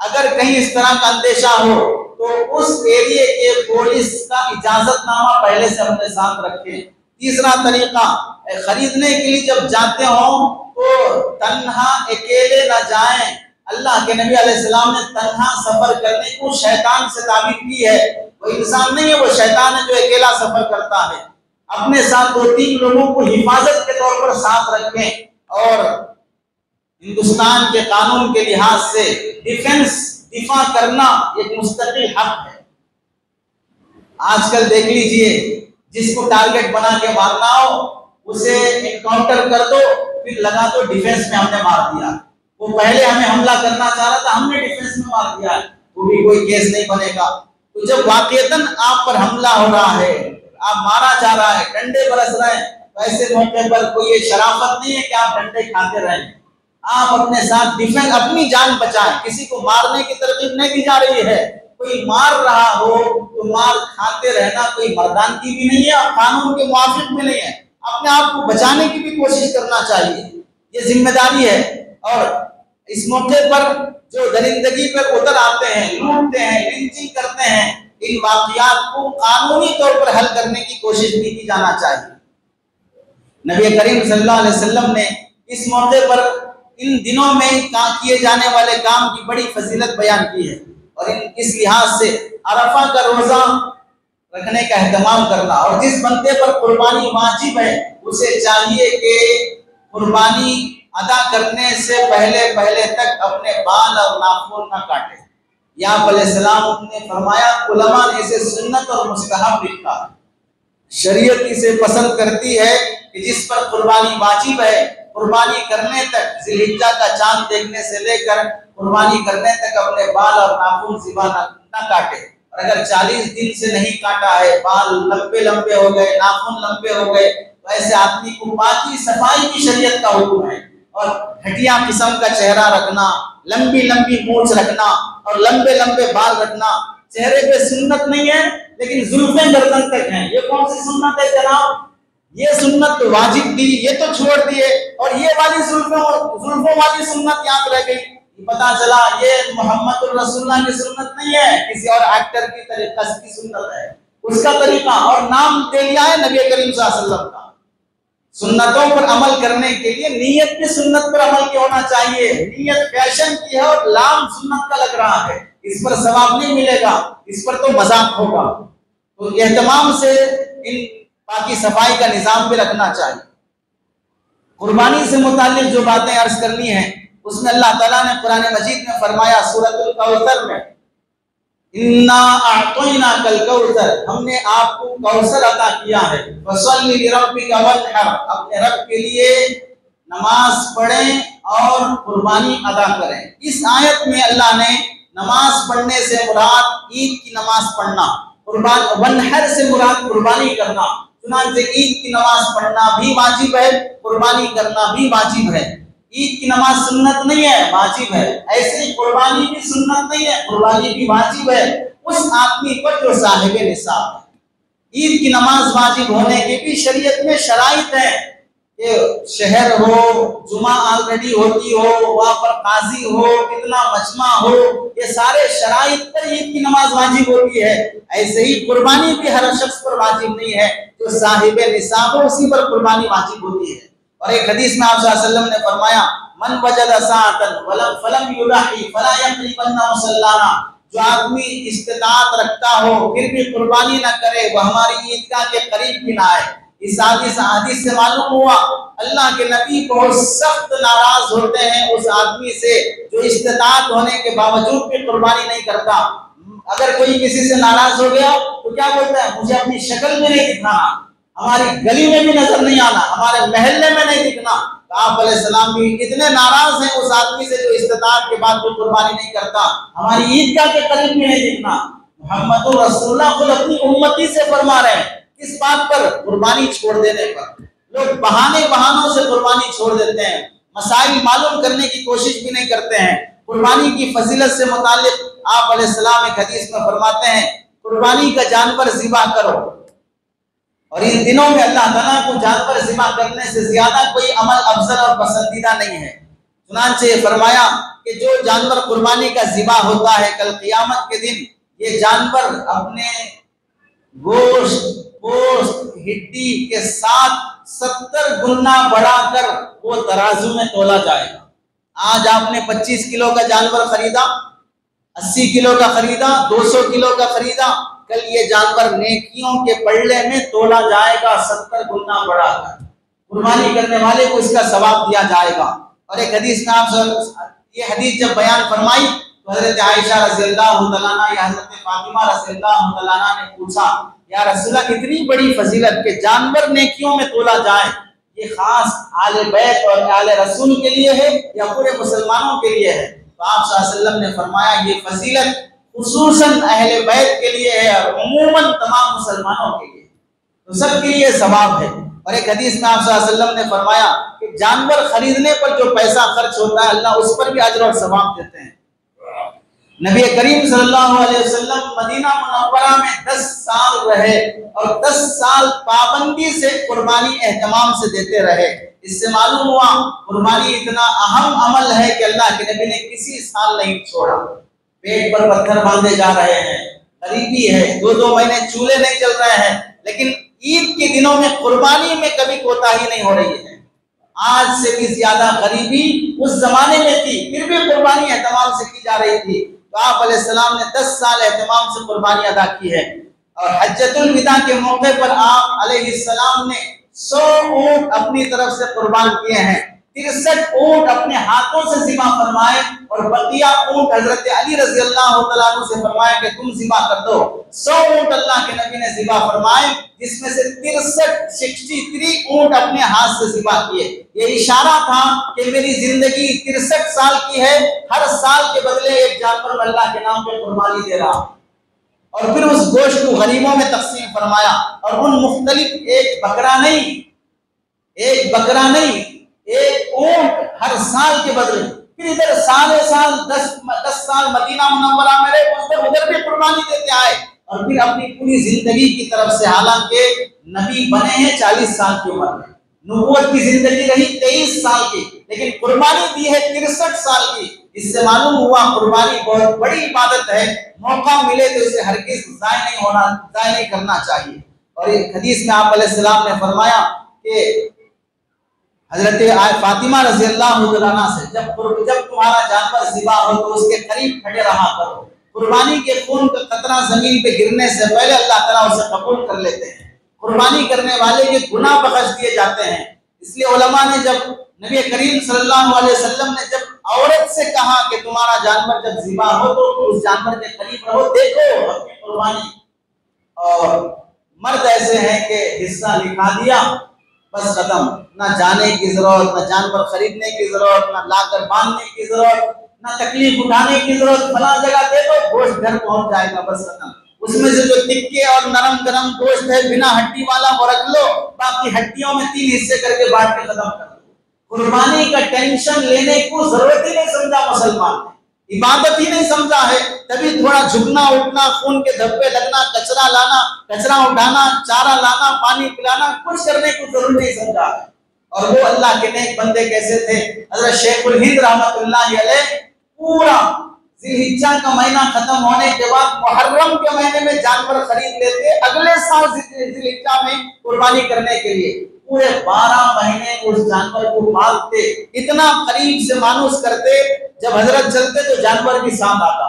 S1: اگر کہیں اس طرح کا اندیشہ ہو تو اس ایریے کے پولیس کا اجازت نامہ پہلے سے اپنے ساتھ رکھیں۔ تیسرا طریقہ، خریدنے کے لیے جب جاتے ہوں تو تنہا اکیلے نہ جائیں۔ اللہ کے نبی علیہ السلام نے تنہا سفر کرنے کو شیطان سے تعبیر کی ہے۔ وہ انسان نہیں ہے، وہ شیطان ہے جو اکیلا سفر کرتا ہے۔ اپنے ساتھ 2-3 لوگوں کو حفاظت کے طور پر ساتھ رکھیں، اور ہندوستان کے قانون کے لحاظ سے دفاع کرنا ایک مستقل حق ہے۔ آج کل دیکھ لیجئے، جس کو ٹارگٹ بنا کے مارنا ہو اسے انکاؤنٹر کر دو، پھر لگا دو ڈیفنس میں ہم نے مار دیا، وہ پہلے ہمیں حملہ کرنا چاہ رہا تھا ہم نے ڈیفنس میں مار دیا، وہ بھی کوئی کیس نہیں بنے گا۔ تو جب واقعتاً آپ پر حملہ ہو رہا ہے، آپ مارا جا رہا ہے، ڈنڈے برس رہے ہیں، تو ایسے موقع پر کوئی یہ شرافت نہیں ہے کہ آپ ڈنڈے کھاتے رہیں۔ آپ اپنے ساتھ ڈیفنس، اپنی جان بچائیں، کسی کو مارنے کی ترغیب نہیں دی جا رہی ہے۔ کوئی مار رہا ہو تو مار کھاتے رہنا کوئی مردانگی بھی نہیں ہے اور قانون کے موافق بھی نہیں ہے۔ اپنے آپ کو بچانے کی بھی کوشش کرنا چاہیے، یہ ذمہ داری ہے۔ اور اس موقع پر جو درندگی پر اتر آتے ہیں، لوٹتے ہیں، لنچنگ کرتے ہیں، ان واقعات کو قانونی طور پر حل کرنے کی کوشش بھی کی جانا چاہیے۔ نبی کریم صلی اللہ علیہ وسلم نے اس موقع پر ان دنوں میں کیے جانے والے کام کی بڑی فضیلت بیان کی ہے، اور اس لحاظ سے عرفہ کا روزہ رکھنے کا اہتمام کرنا، اور جس بندے پر قربانی واجب ہے اسے چاہیے کہ قربانی ادا کرنے سے پہلے تک اپنے بال اور ناخن نہ کاٹے۔ یعقوب علیہ السلام نے فرمایا، علماء نے اسے سنت اور مستحب لکھا، شریعت اسے پسند کرتی ہے کہ جس پر قربانی واجب ہے قربانی کرنے تک، ذی الحجہ کا چاند دیکھنے سے لے کر قربانی کرنے تک اپنے بال اور ناخن ذبح نہ کاٹے، اور اگر 40 دن سے نہیں کاٹا ہے، بال لمبے لمبے ہو گئے، ناخن لمبے ہو گئے، تو ایسے آدمی کو پاکی صفائی کی شریعت کا حکم ہے۔ اور گھٹیا قسم کا چہرہ رکھنا، لمبی لمبی مونچھ رکھنا اور لمبے لمبے بال رکھنا چہرے پہ سنت نہیں ہے، لیکن زلفیں گردن تک ہیں۔ یہ کون سی سنت ہے جناب؟ یہ سنت تو واجب دی، یہ تو چھوڑ دیے، اور یہ والی زلفوں والی سنت یاد رہ گئی۔ پتا چلا یہ محمد الرسول اللہ کی سنت نہیں ہے، کسی اور ایکٹر کی طریقہ کی سنت ہے، اس کا طریقہ، اور نام دے لیا ہے نبی کریم صلی اللہ علیہ وسلم کا۔ سنتوں پر عمل کرنے کے لیے نیت بھی سنت پر عمل کی ہونا چاہیے۔ نیت فیشن کی ہے اور لام سنت کا لگ رہا ہے، اس پر ثواب نہیں ملے گا، اس پر تو مذاق ہوگا۔ تو اہتمام سے ان پاکی صفائی کا نظام بھی رکھنا چاہیے۔ قربانی سے متعلق جو باتیں عرض کرنی ہیں، اس میں اللہ تعالیٰ نے قرآن مجید میں فرمایا سورۃ الکوثر میں، اِنَّا أَعْطَيْنَاكَ الْكَوْثَرَ، ہم نے آپ کو کوثر عطا کیا ہے، فَصَلِّ لِرَبِّكَ وَانْحَرْ، اپنے رب کے لیے نماز پڑھیں اور قربانی ادا کریں۔ اس آیت میں اللہ نے نماز پڑھنے سے مراد عید کی نماز پڑھنا، وانحر سے مراد قربانی کرنا، چنانچہ عید کی نماز پڑھنا بھی واجب ہے، قربانی کرنا بھی واجب ہے۔ عید کی نماز سنت نہیں ہے، واجب ہے، ایسے ہی قربانی بھی سنت نہیں ہے، قربانی بھی واجب ہے اس آدمی پر جو صاحب نصاب ہے۔ عید کی نماز واجب ہونے کی بھی شریعت میں شرائط ہیں کہ شہر ہو، جمعہ آلریڈی ہوتی ہو، وہاں پر قاضی ہو، اتنا مجمع ہو، یہ سارے شرائط پر عید کی نماز واجب ہوتی ہے۔ ایسے ہی قربانی بھی ہر شخص پر واجب نہیں ہے، جو صاحب نصاب ہو اسی پر قربانی واجب ہوتی ہے۔ اور ایک حدیث میں آپ صلی اللہ علیہ وسلم نے فرمایا، من وجد ساعة فلم يضحي فلا يقربن مصلانا، جو آدمی استطاعت رکھتا ہو پھر بھی قربانی نہ کرے وہ ہماری عیدگاہ کے قریب بھی نہ آئے۔ اس حدیث سے معلوم ہوا اللہ کے نبی بہت سخت ناراض ہوتے ہیں اس آدمی سے جو استطاعت ہونے کے باوجود بھی قربانی نہیں کرتا۔ اگر کوئی کسی سے ناراض ہو گیا تو کیا بولتا ہے، مجھے اپنی شکل میں نہیں دکھانا، ہماری گلی میں بھی نظر نہیں آنا، ہمارے محلے میں نہیں دکھنا۔ تو آپ علیہ السلام بھی اتنے ناراض ہیں اس آدمی سے جو استطاعت کے بعد کوئی قربانی نہیں کرتا، ہماری عیدگاہ کے قریب بھی نہیں دکھنا۔ محمد رسول اللہ خود اپنی امتی سے فرما رہے ہیں، کس بات پر؟ قربانی چھوڑ دینے پر۔ لوگ بہانوں سے قربانی چھوڑ دیتے ہیں، مسائل معلوم کرنے کی کوشش بھی نہیں کرتے ہیں۔ قربانی کی فضیلت سے متعلق آپ علیہ السلام ایک حدیث میں فرماتے ہیں، قربانی کا جانور ذبح کرو، اور ان دنوں میں اللہ تعالیٰ کو جانور ذبح کرنے سے زیادہ کوئی عمل افضل اور پسندیدہ نہیں ہے۔ چنانچہ فرمایا کہ جو جانور قربانی کا ذبح ہوتا ہے کل قیامت کے دن، یہ جانور اپنے گوشت ہڈی کے ساتھ 70 گنا بڑھا کر وہ ترازو میں تولا جائے گا۔ آج آپ نے 25 کلو کا جانور خریدا، 80 کلو کا خریدا، 200 کلو کا خریدا، کل یہ جانور نیکیوں کے پلڑے میں تولا جائے گا 70 گنا بڑھا کر، قربانی کرنے والے کو اس کا ثواب دیا جائے گا۔ اور ایک حدیث میں آپ یہ حدیث جب بیان فرمائی تو حضرت عائشہ رضی اللہ تعالیٰ عنہ یا حضرت فاطمہ رضی اللہ تعالیٰ عنہ نے پوچھا، یا رسول اللہ اتنی بڑی فضیلت کہ جانور نیکیوں میں تولا جائے، یہ خاص آل بیت اور آل رسول کے لیے ہے یا پورے مسلمانوں کے لیے ہے؟ تو آپ صلی اللہ علیہ وسلم نے فرمایا یہ فضیلت خصوصاً اہل بیت کے لیے ہے اور عموماً تمام مسلمانوں کے لیے، تو سب کے لیے ثواب ہے۔ اور ایک حدیث میں آپ صلی اللہ علیہ وسلم نے فرمایا کہ جانور خریدنے پر جو پیسہ خرچ ہوتا ہے اللہ اس پر بھی اجر اور ثواب دیتے ہیں۔ نبی کریم صلی اللہ علیہ وسلم مدینہ منورہ میں 10 سال رہے اور 10 سال پابندی سے قربانی اہتمام سے دیتے رہے۔ اس سے معلوم ہوا قربانی اتنا اہم عمل ہے کہ اللہ کے نبی نے کسی سال نہیں چھوڑا۔ پیٹ پر پتھر باندھے جا رہے ہیں، غریبی ہے، 2 مہینے چولہے نہیں چل رہے ہیں، لیکن عید کے دنوں میں قربانی میں کبھی کوتاہی نہیں ہو رہی ہے۔ آج سے بھی زیادہ غریبی اس زمانے میں تھی، پھر بھی قربانی اہتمام سے کی جا رہی تھی۔ تو آپ علیہ السلام نے 10 سال اہتمام سے قربانی ادا کی ہے۔ اور حجۃ الوداع کے موقع پر آپ علیہ السلام نے 100 اونٹ اپنی طرف سے قربان کیے ہیں، 63 اونٹ اپنے ہاتھوں سے ذبح فرمائے اور بقیہ اونٹ حضرت علی رضی اللہ تعالیٰ عنہ سے فرمائے کہ تم ذبح کر دو۔ 100 اونٹ اللہ کے نبی نے ذبح فرمائے، جس میں سے 63 63 اونٹ اپنے ہاتھ سے ذبح کیے۔ یہ اشارہ تھا کہ میری زندگی 63 سال کی ہے، ہر سال کے بدلے ایک جانور میں اللہ کے نام پہ قربانی دے رہا ہوں۔ اور پھر اس گوشت کو غریبوں میں تقسیم فرمایا، اور ان مختلف ایک بکرا نہیں، ایک اونٹ ہر سال کے بدلے۔ پھر ادھر سال 10 سال مدینہ منورہ میں رہے، ادھر بھی قربانی دیتے آئے، اور پھر اپنی پوری زندگی کی طرف سے، حالانکہ نبی بنے ہیں 40 سال کی عمر میں، نبوت کی زندگی رہی 23 سال کی، لیکن قربانی دی ہے 63 سال کی۔ اس سے معلوم ہوا قربانی بہت بڑی عبادت ہے، موقع ملے تو اسے ہرگز ضائع نہیں کرنا چاہیے۔ اور ایک حدیث میں آپ علیہ السلام نے فرمایا کہ حضرت فاطمہ رضی اللہ عنہ سے جب تمہارا جانور ذبح ہو تو اس کے قریب کھڑے رہا کرو، قربانی کے خون کا قطرہ زمین پہ گرنے سے پہلے اللہ تعالیٰ اسے قبول کر لیتے ہیں، قربانی کرنے والے کے گناہ بخش دیے جاتے ہیں۔ اس لیے علماء نے جب نبی کریم صلی اللہ علیہ وسلم نے جب عورت سے کہا کہ تمہارا جانور جب ذبح ہو تو اس جانور کے قریب رہو، دیکھو اپنی قربانی، اور مرد ایسے ہیں کہ حصہ لکھا دیا بس ختم، نہ جانے کی ضرورت، نہ جانور خریدنے کی ضرورت، نہ لا کر باندھنے کی ضرورت، نہ تکلیف اٹھانے کی ضرورت، فلاں جگہ دے دو گوشت گھر پہنچ جائے گا، بس ختم۔ اس میں سے جو تکے اور نرم گرم گوشت ہے بنا ہڈی والا وہ رکھ لو، باقی ہڈیوں میں 3 حصے کر کے بانٹ کے ختم کر دو۔ قربانی کا ٹینشن لینے کو ضرورت ہی نہیں سمجھا مسلمان نے، عبادت ہی نہیں سمجھا ہے، تبھی تھوڑا جھکنا اٹھنا، خون کے دھبے لگنا، کچرا لانا، کچرا اٹھانا، چارہ لانا، پانی پلانا، کچھ کرنے کو ضرور نہیں سمجھا ہے۔ اور وہ اللہ کے نیک بندے کیسے تھے؟ حضرت شیخ الہند رحمۃ اللہ علیہ پورا ذی الحجہ کا مہینہ ختم ہونے کے بعد محرم کے مہینے میں جانور خرید لیتے، اگلے سال ذی الحجہ میں قربانی کرنے کے لیے پورے 12 مہینے اس جانور کو پالتے، اتنا قریب سے مانوس کرتے، جب حضرت چلتے تو جانور بھی ساتھ آتا۔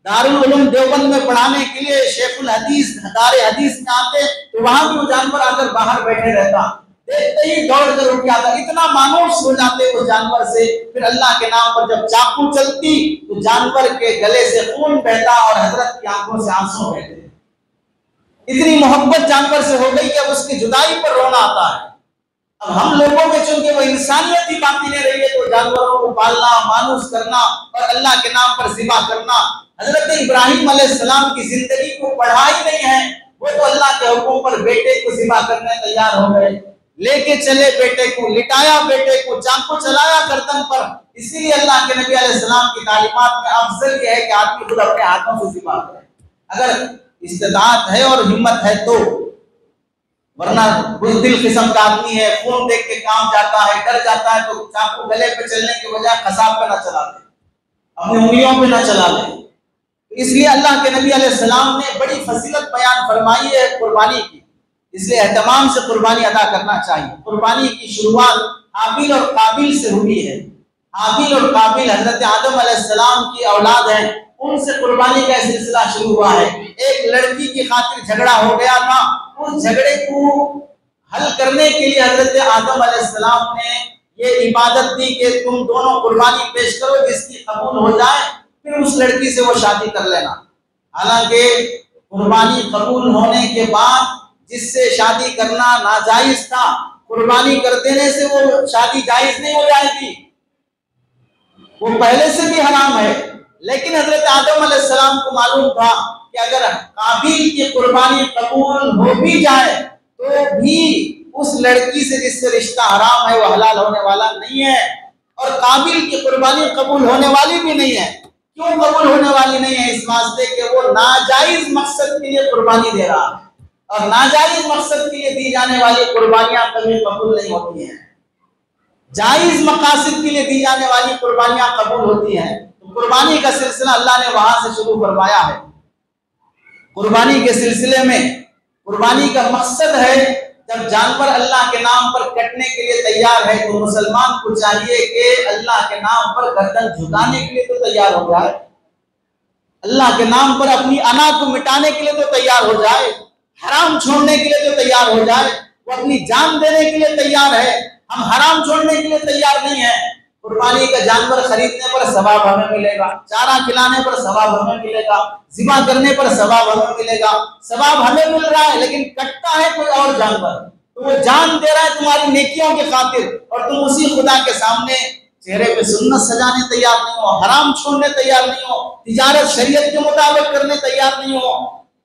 S1: دارالعلوم دیوبند میں پڑھانے کے لیے شیخ الحدیث دار حدیث میں آتے تو وہاں بھی وہ جانور آ کر باہر بیٹھے رہتا، دیکھتے ہی دوڑ کر اٹھ جاتا، اتنا مانوس ہو جاتے اس جانور سے۔ پھر اللہ کے نام پر جب چاقو چلتی تو جانور کے گلے سے خون بہتا اور حضرت کی آنکھوں سے آنسو بہتے، اتنی محبت جانور سے ہو گئی کہ اب اس کی جدائی پر رونا آتا ہے۔ اب ہم لوگوں میں چونکہ وہ انسانیت ہی باقی نہیں رہی ہے تو جانوروں کو پالنا، مانوس کرنا اور اللہ کے نام پر ذبح کرنا۔ حضرت ابراہیم علیہ السلام کی زندگی کو پڑھا ہی نہیں ہے، وہ تو اللہ کے حکم پر بیٹے کو ذبح کرنے تیار ہو گئے، لے کے چلے بیٹے کو، لٹایا بیٹے کو، چاقو چلایا گردن پر۔ اسی لیے اللہ کے نبی علیہ السلام کی تعلیمات میں افضل یہ ہے کہ آدمی خود اپنے ہاتھوں سے ذبح کرے، اگر استطاعت ہے اور ہمت ہے تو، ورنہ بزدل قسم کا آدمی ہے، خون دیکھ کے کام جاتا ہے، ڈر جاتا ہے تو چاقو گلے پہ چلنے کے بجائے قصاب پہ نہ چلا لے، اپنی انگلیوں پہ نہ چلا لے۔ اس لیے اللہ کے نبی علیہ السلام نے بڑی فضیلت بیان فرمائی ہے قربانی کی، اس لیے اہتمام سے قربانی ادا کرنا چاہیے۔ قربانی کی شروعات حابیل اور قابیل سے ہوئی ہے۔ حابیل اور قابیل حضرت آدم علیہ السلام کی اولاد ہیں، ان سے قربانی کا سلسلہ شروع ہوا ہے۔ ایک لڑکی کی خاطر جھگڑا ہو گیا تھا، اس جھگڑے کو حل کرنے کے لیے حضرت آدم علیہ السلام نے یہ عبادت دی کہ تم دونوں قربانی پیش کرو، جس کی قبول ہو جائے پھر اس لڑکی سے وہ شادی کر لینا۔ حالانکہ قربانی قبول ہونے کے بعد جس سے شادی کرنا ناجائز تھا، قربانی کر دینے سے وہ شادی جائز نہیں ہو جائے گی، وہ پہلے سے بھی حرام ہے۔ لیکن حضرت آدم علیہ السلام کو معلوم تھا کہ اگر قابیل کی قربانی قبول ہو بھی جائے تو بھی اس لڑکی سے جس سے رشتہ حرام ہے وہ حلال ہونے والا نہیں ہے، اور قابیل کی قربانی قبول ہونے والی بھی نہیں ہے۔ کیوں قبول ہونے والی نہیں ہے؟ اس واسطے کہ وہ ناجائز مقصد کے لیے قربانی دے رہا ہے، اور ناجائز مقصد کے لیے دی جانے والی قربانیاں کبھی قبول نہیں ہوتی ہیں، جائز مقاصد کے لیے دی جانے والی قربانیاں قبول ہوتی ہیں۔ تو قربانی کا سلسلہ اللہ نے وہاں سے شروع فرمایا ہے۔ قربانی کے سلسلے میں قربانی کا مقصد ہے جب جانور اللہ کے نام پر کٹنے کے لیے تیار ہے تو مسلمان کو چاہیے کہ اللہ کے نام پر گردن جھکانے کے لیے تو تیار ہو جائے، اللہ کے نام پر اپنی انا کو مٹانے کے لیے تو تیار ہو جائے، حرام چھوڑنے کے لیے تو تیار ہو جائے، وہ اپنی جان دینے کے لیے تیار ہے، ہم حرام چھوڑنے کے لیے تیار نہیں ہیں۔ قربانی کا جانور خریدنے پر ثواب ہمیں ملے گا، چارہ کھلانے پر ثواب ہمیں ملے گا، ذبح کرنے پر ثواب ہمیں ملے گا، ثواب ہمیں مل رہا ہے، لیکن کٹتا ہے کوئی اور جانور، تو وہ جان دے رہا ہے تمہاری نیکیوں کی خاطر، اور تم اسی خدا کے سامنے چہرے پہ سنت سجانے تیار نہیں ہو، حرام چھوڑنے تیار نہیں ہو، تجارت شریعت کے مطابق کرنے تیار نہیں ہو،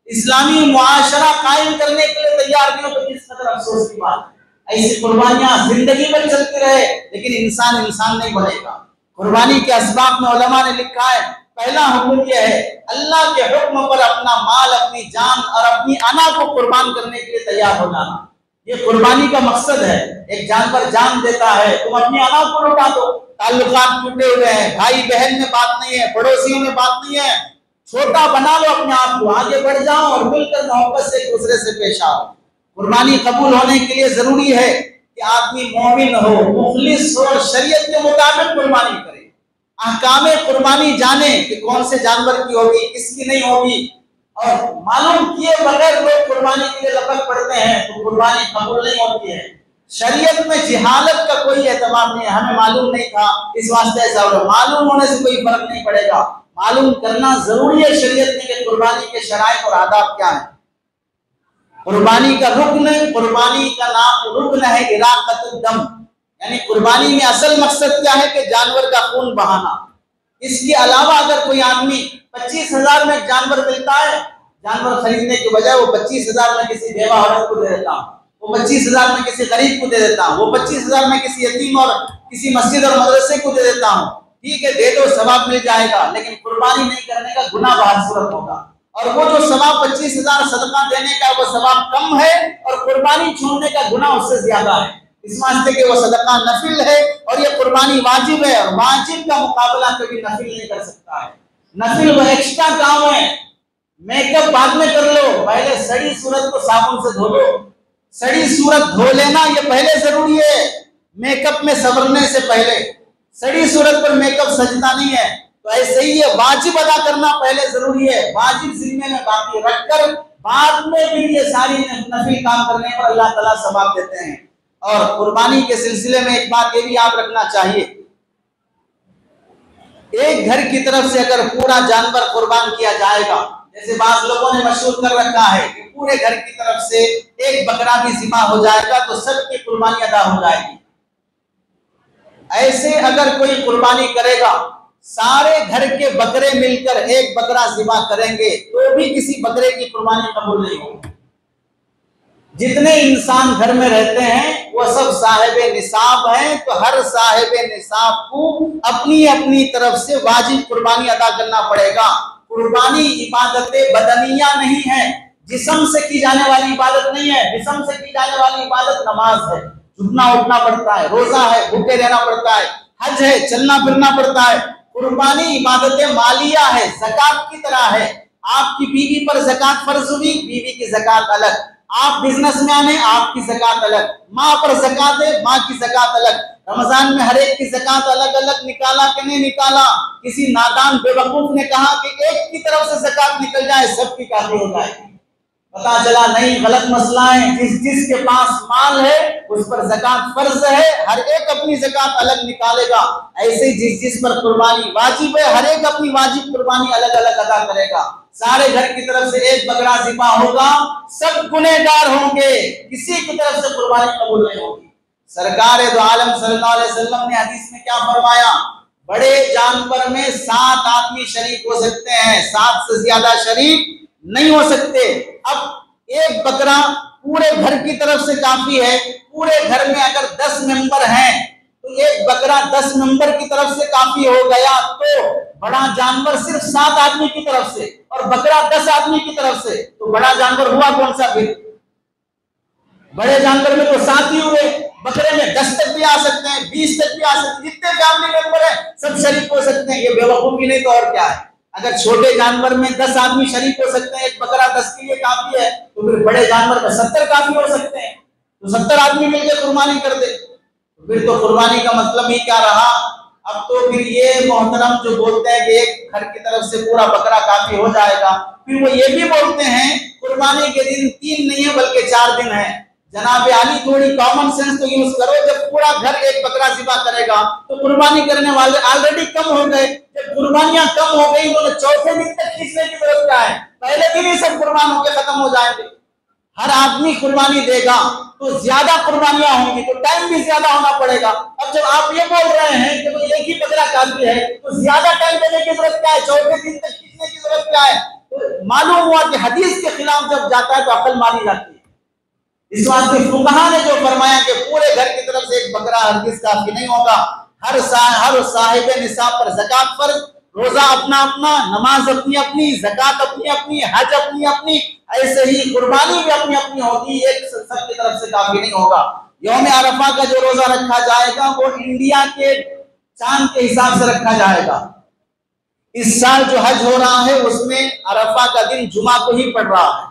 S1: اسلامی معاشرہ قائم کرنے کے لیے تیار نہیں ہو، تو کس قدر افسوس کی بات ہے۔ ایسی قربانیاں زندگی بھر چلتی رہے لیکن انسان نہیں بنے گا۔ قربانی کے اسباب میں علماء نے لکھا ہے، پہلا حکم یہ ہے اللہ کے حکم پر اپنا مال، اپنی جان اور اپنی انا کو قربان کرنے کے لیے تیار ہو جانا۔ یہ قربانی کا مقصد ہے۔ ایک جانور جان دیتا ہے، تم اپنی انا کو لوٹا دو، تعلقات ٹوٹے ہوئے ہیں، بھائی بہن میں بات نہیں ہے، پڑوسیوں میں بات نہیں ہے، چھوٹا بنا لو اپنے آپ کو، آگے بڑھ جاؤ اور مل کر محبت سے ایک دوسرے سے پیش آؤ۔ قربانی قبول ہونے کے لیے ضروری ہے کہ آدمی مومن ہو، مخلص ہو اور شریعت کے مطابق قربانی کرے، احکام قربانی جانے کہ کون سے جانور کی ہوگی، کس کی نہیں ہوگی، اور معلوم کیے بغیر لوگ قربانی کے لیے لپک پڑتے ہیں تو قربانی قبول نہیں ہوتی ہے۔ شریعت میں جہالت کا کوئی اعتبار نہیں ہے، ہمیں معلوم نہیں تھا اس واسطے ایسا ہو، معلوم ہونے سے کوئی فرق نہیں پڑے گا، معلوم کرنا ضروری ہے شریعت میں کہ قربانی کے شرائط اور آداب کیا ہیں۔ قربانی کا رکن، قربانی کا نام رکن ہے اراقۃ الدم، یعنی قربانی میں اصل مقصد کیا ہے کہ جانور کا خون بہانا۔ اس کے علاوہ اگر کوئی آدمی 25,000 میں جانور ملتا ہے، جانور خریدنے کے بجائے وہ 25,000 میں کسی بیوہ عورت کو دے دیتا ہوں، وہ 25,000 میں کسی غریب کو دے دیتا ہوں، وہ 25,000 میں کسی یتیم اور کسی مسجد اور مدرسے کو دے دیتا ہوں، ٹھیک ہے دے دو، ثواب مل جائے گا، لیکن قربانی نہیں کرنے کا گناہ بہر صورت ہوگا، اور وہ جو ثواب 25,000 صدقہ دینے کا وہ ثواب کم ہے اور قربانی چھوڑنے کا گناہ اس سے زیادہ ہے، اس واسطے کہ وہ صدقہ نفل ہے اور یہ قربانی واجب ہے، اور واجب کا مقابلہ کبھی نفل نہیں کر سکتا ہے۔ نفل وہ ایکسٹرا کام ہے، میک اپ بعد میں کر لو، پہلے سڑی صورت کو صابن سے دھو لو، سڑی صورت دھو لینا یہ پہلے ضروری ہے میک اپ میں سنورنے سے پہلے، سڑی صورت پر میک اپ سجدہ نہیں ہے، تو ایسے ہی یہ واجب ادا کرنا پہلے ضروری ہے، واجب ذمے میں باقی رکھ کر بعد میں پھر یہ ساری نفل کام کرنے پر اللہ تعالیٰ ثواب دیتے ہیں۔ اور قربانی کے سلسلے میں ایک بات یہ بھی یاد رکھنا چاہیے، ایک گھر کی طرف سے اگر پورا جانور قربان کیا جائے گا، جیسے بعض لوگوں نے مشہور کر رکھا ہے کہ پورے گھر کی طرف سے ایک بکرا بھی ذبح ہو جائے گا تو سب کی قربانی ادا ہو جائے گی، ایسے اگر کوئی قربانی کرے گا، سارے گھر کے بکرے مل کر ایک بکرا ذبح کریں گے تو بھی کسی بکرے کی قربانی قبول نہیں ہوگی۔ جتنے انسان گھر میں رہتے ہیں وہ سب صاحب نصاب ہیں، تو ہر صاحب نصاب کو اپنی اپنی طرف سے واجب قربانی ادا کرنا پڑے گا۔ قربانی عبادت بدنیہ نہیں ہے، جسم سے کی جانے والی عبادت نہیں ہے، جسم سے کی جانے والی عبادت نماز ہے، جھکنا اٹھنا پڑتا ہے، روزہ ہے، بھوکے رہنا پڑتا ہے، حج ہے، چلنا پھرنا پڑتا ہے۔ قربانی عبادت مالیہ ہے، زکوٰۃ کی طرح ہے، آپ کی بیوی پر زکوٰۃ فرض ہوئی، بیوی کی زکوٰۃ الگ، آپ بزنس مین ہیں، آپ کی زکوٰۃ الگ، ماں پر زکوٰۃ ہے، ماں کی زکوٰۃ الگ، رمضان میں ہر ایک کی زکوٰۃ الگ الگ نکالا کہ نہیں نکالا، کسی نادان بے وقوف نے کہا کہ ایک کی طرف سے زکوٰۃ نکل جائے سب کی کافی ہو جائے گی، پتا چلا نہیں، غلط مسئلہ ہے، جس کے پاس مال ہے اس پر زکوٰۃ فرض ہے، ہر ایک اپنی زکوٰۃ الگ نکالے گا، ایسے ہی جس پر قربانی واجب ہے ہر ایک اپنی واجب قربانی الگ الگ ادا کرے گا۔ سارے گھر کی طرف سے ایک بکرا ذبح ہوگا، سب گنہگار ہوں گے، کسی کی طرف سے قربانی قبول نہیں ہوگی۔ سرکار دو عالم صلی اللہ علیہ وسلم نے حدیث میں کیا فرمایا؟ بڑے جانور میں 7 آدمی شریک ہو سکتے ہیں، 7 سے زیادہ شریک نہیں ہو سکتے۔ اب ایک بکرا پورے گھر کی طرف سے کافی ہے، پورے گھر میں اگر 10 ممبر ہیں تو ایک بکرا 10 ممبر کی طرف سے کافی ہو گیا، تو بڑا جانور صرف 7 آدمی کی طرف سے اور بکرا 10 آدمی کی طرف سے، تو بڑا جانور ہوا کون سا؟ پھر بڑے جانور میں تو 7 ہی ہوئے، بکرے میں 10 تک بھی آ سکتے ہیں، 20 تک بھی آ سکتے ہیں، جتنے فیملی ممبر ہیں سب شریک ہو سکتے ہیں، یہ بے وقوفی نہیں تو اور کیا ہے؟ اگر چھوٹے جانور میں 10 آدمی شریک ہو سکتے ہیں، ایک بکرا 10 کے لیے کافی ہے، تو پھر بڑے جانور میں 70 کافی ہو سکتے ہیں، تو 70 آدمی مل کے قربانی کر دے، پھر تو قربانی کا مطلب ہی کیا رہا؟ اب تو پھر یہ محترم جو بولتے ہیں کہ ایک گھر کی طرف سے پورا بکرا کافی ہو جائے گا، پھر وہ یہ بھی بولتے ہیں قربانی کے دن 3 نہیں ہے بلکہ 4 دن ہے۔ جناب علی تھوڑی کامن سینس تو یوز کرو، جب پورا گھر ایک بکرا ذبح کرے گا تو قربانی کرنے والے آلریڈی کم ہو گئے، جب قربانیاں کم ہو گئی تو چوتھے دن تک کھینچنے کی ضرورت کیا ہے؟ پہلے دن ہی سب قربان ہو کے ختم ہو جائیں گے۔ ہر آدمی قربانی دے گا تو زیادہ قربانیاں ہوں گی، تو ٹائم بھی زیادہ ہونا پڑے گا۔ اب جب آپ یہ بول رہے ہیں کہ وہ ایک ہی بکرا کافی ہے تو زیادہ ٹائم دینے کی ضرورت کیا ہے، 14 دن تک کھینچنے کی ضرورت کیا ہے؟ تو معلوم ہوا کہ حدیث کے خلاف جب جاتا ہے تو عقل ماری جاتی ہے۔ اس واسطے فقہا نے جو فرمایا کہ پورے گھر کی طرف سے ایک بکرا ہرگز کافی نہیں ہوگا، ہر صاحب نصاب پر زکات فرض، روزہ اپنا اپنا، نماز اپنی اپنی، زکات اپنی اپنی، حج اپنی اپنی، ایسے ہی قربانی بھی اپنی اپنی ہوگی، ایک سب کی طرف سے کافی نہیں ہوگا۔ یوم عرفہ کا جو روزہ رکھا جائے گا وہ انڈیا کے چاند کے حساب سے رکھا جائے گا۔ اس سال جو حج ہو رہا ہے اس میں عرفہ کا دن جمعہ کو ہی پڑ رہا ہے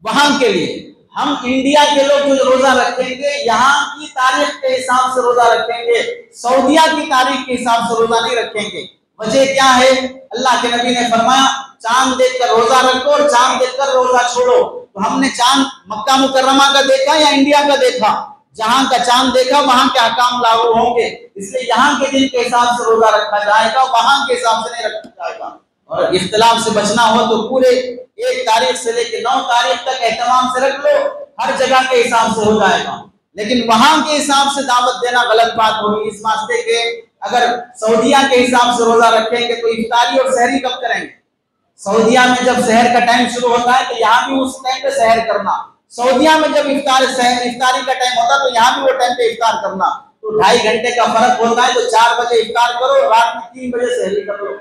S1: وہاں کے لیے۔ ہم انڈیا کے لوگ جو روزہ رکھیں گے یہاں کی تاریخ کے حساب سے روزہ رکھیں گے، سعودیہ کی تاریخ کے حساب سے روزہ نہیں رکھیں گے۔ وجہ کیا ہے؟ اللہ کے نبی نے فرمایا چاند دیکھ کر روزہ رکھو اور چاند دیکھ کر روزہ چھوڑو۔ تو ہم نے چاند مکہ مکرمہ کا دیکھا یا انڈیا کا دیکھا؟ جہاں کا چاند دیکھا وہاں کے احکام لاگو ہوں گے، اس لیے یہاں کے دن کے حساب سے روزہ رکھا جائے گا، وہاں کے حساب سے نہیں رکھا جائے گا۔ اور اختلاف سے بچنا ہو تو پورے 1 تاریخ سے لے کے 9 تاریخ تک اہتمام سے رکھ لو، ہر جگہ کے حساب سے ہو جائے گا۔ لیکن وہاں کے حساب سے دعوت دینا غلط بات ہوگی، اس واسطے کہ اگر سعودیہ کے حساب سے روزہ رکھیں گے تو افطاری اور سحری کب کریں گے؟ سعودیہ میں جب سحر کا ٹائم شروع ہوتا ہے تو یہاں بھی اس ٹائم پہ سحر کرنا، سعودیہ میں جب افطاری کا ٹائم ہوتا ہے تو یہاں بھی وہ ٹائم پہ افطار کرنا، تو 2.5 گھنٹے کا فرق ہوتا ہے۔ تو 4 بجے افطار کرو، رات میں 3 بجے سحری کر لو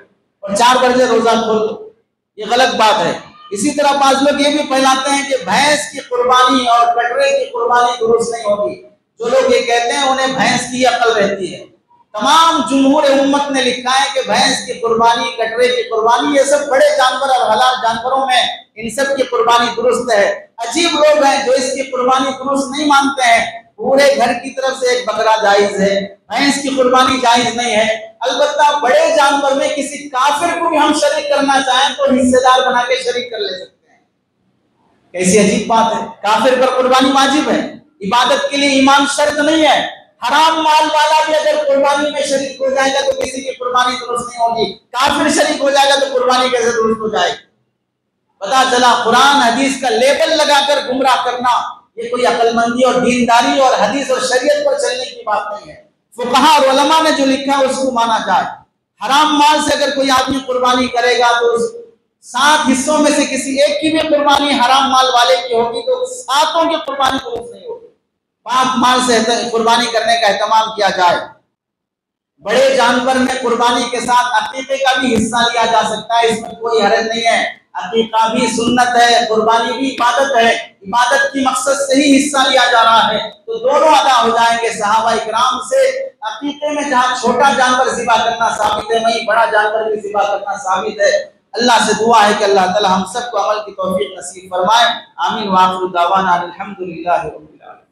S1: اور 4 بجے روزہ کھول لو، یہ غلط بات ہے۔ اسی طرح بعض لوگ یہ بھی پھیلاتے ہیں کہ بھینس کی قربانی اور کٹرے کی قربانی درست نہیں ہوگی۔ جو لوگ یہ کہتے ہیں انہیں بھینس کی عقل رہتی ہے۔ تمام جمہور امت نے لکھا ہے کہ بھینس کی قربانی، کٹرے کی قربانی، یہ سب بڑے جانور اور حلال جانوروں میں ان سب کی قربانی درست ہے۔ عجیب لوگ ہیں جو اس کی قربانی درست نہیں مانتے ہیں۔ پورے گھر کی طرف سے ایک بکرا جائز ہے، بھینس کی قربانی جائز نہیں ہے۔ البتہ بڑے جانور میں کسی کافر کو بھی ہم شریک کرنا چاہیں تو حصے دار بنا کے شریک کر لے سکتے ہیں۔ کیسی عجیب بات ہے، کافر پر قربانی واجب ہے، عبادت کے لیے ایمان شرط نہیں ہے۔ حرام مال والا بھی اگر قربانی میں شریک ہو جائے گا تو کسی کی قربانی درست نہیں ہوگی، کافر شریک ہو جائے گا تو قربانی کیسے درست ہو جائے گی؟ پتا چلا قرآن حدیث کا لیبل لگا کر گمراہ کرنا یہ کوئی عقل مندی اور دینداری اور حدیث اور شریعت پر چلنے کی بات نہیں ہے۔ فقہا اور علماء نے جو لکھا ہے اس کو مانا جائے۔ حرام مال سے اگر کوئی آدمی قربانی کرے گا تو 7 حصوں میں سے کسی ایک کی بھی قربانی حرام مال والے کی ہوگی تو 7 کی قربانی درست نہیں ہوگی۔ پاک مال سے قربانی کرنے کا اہتمام کیا جائے۔ بڑے جانور میں قربانی کے ساتھ عقیقے کا بھی حصہ لیا جا سکتا ہے، اس میں کوئی حرج نہیں ہے۔ عقیقہ بھی سنت ہے، قربانی بھی عبادت ہے، عبادت کی مقصد سے ہی حصہ لیا جا رہا ہے تو دونوں ادا ہو جائیں گے۔ صحابہ اکرام سے عقیقے میں جہاں چھوٹا جانور ذبح کرنا ثابت ہے وہیں بڑا جانور بھی ذبح کرنا ثابت ہے۔ اللہ سے دعا ہے کہ اللہ تعالی ہم سب کو عمل کی توفیق نصیب فرمائے۔ آمین۔ وآخر دعوانا الحمدللہ رب العالمین۔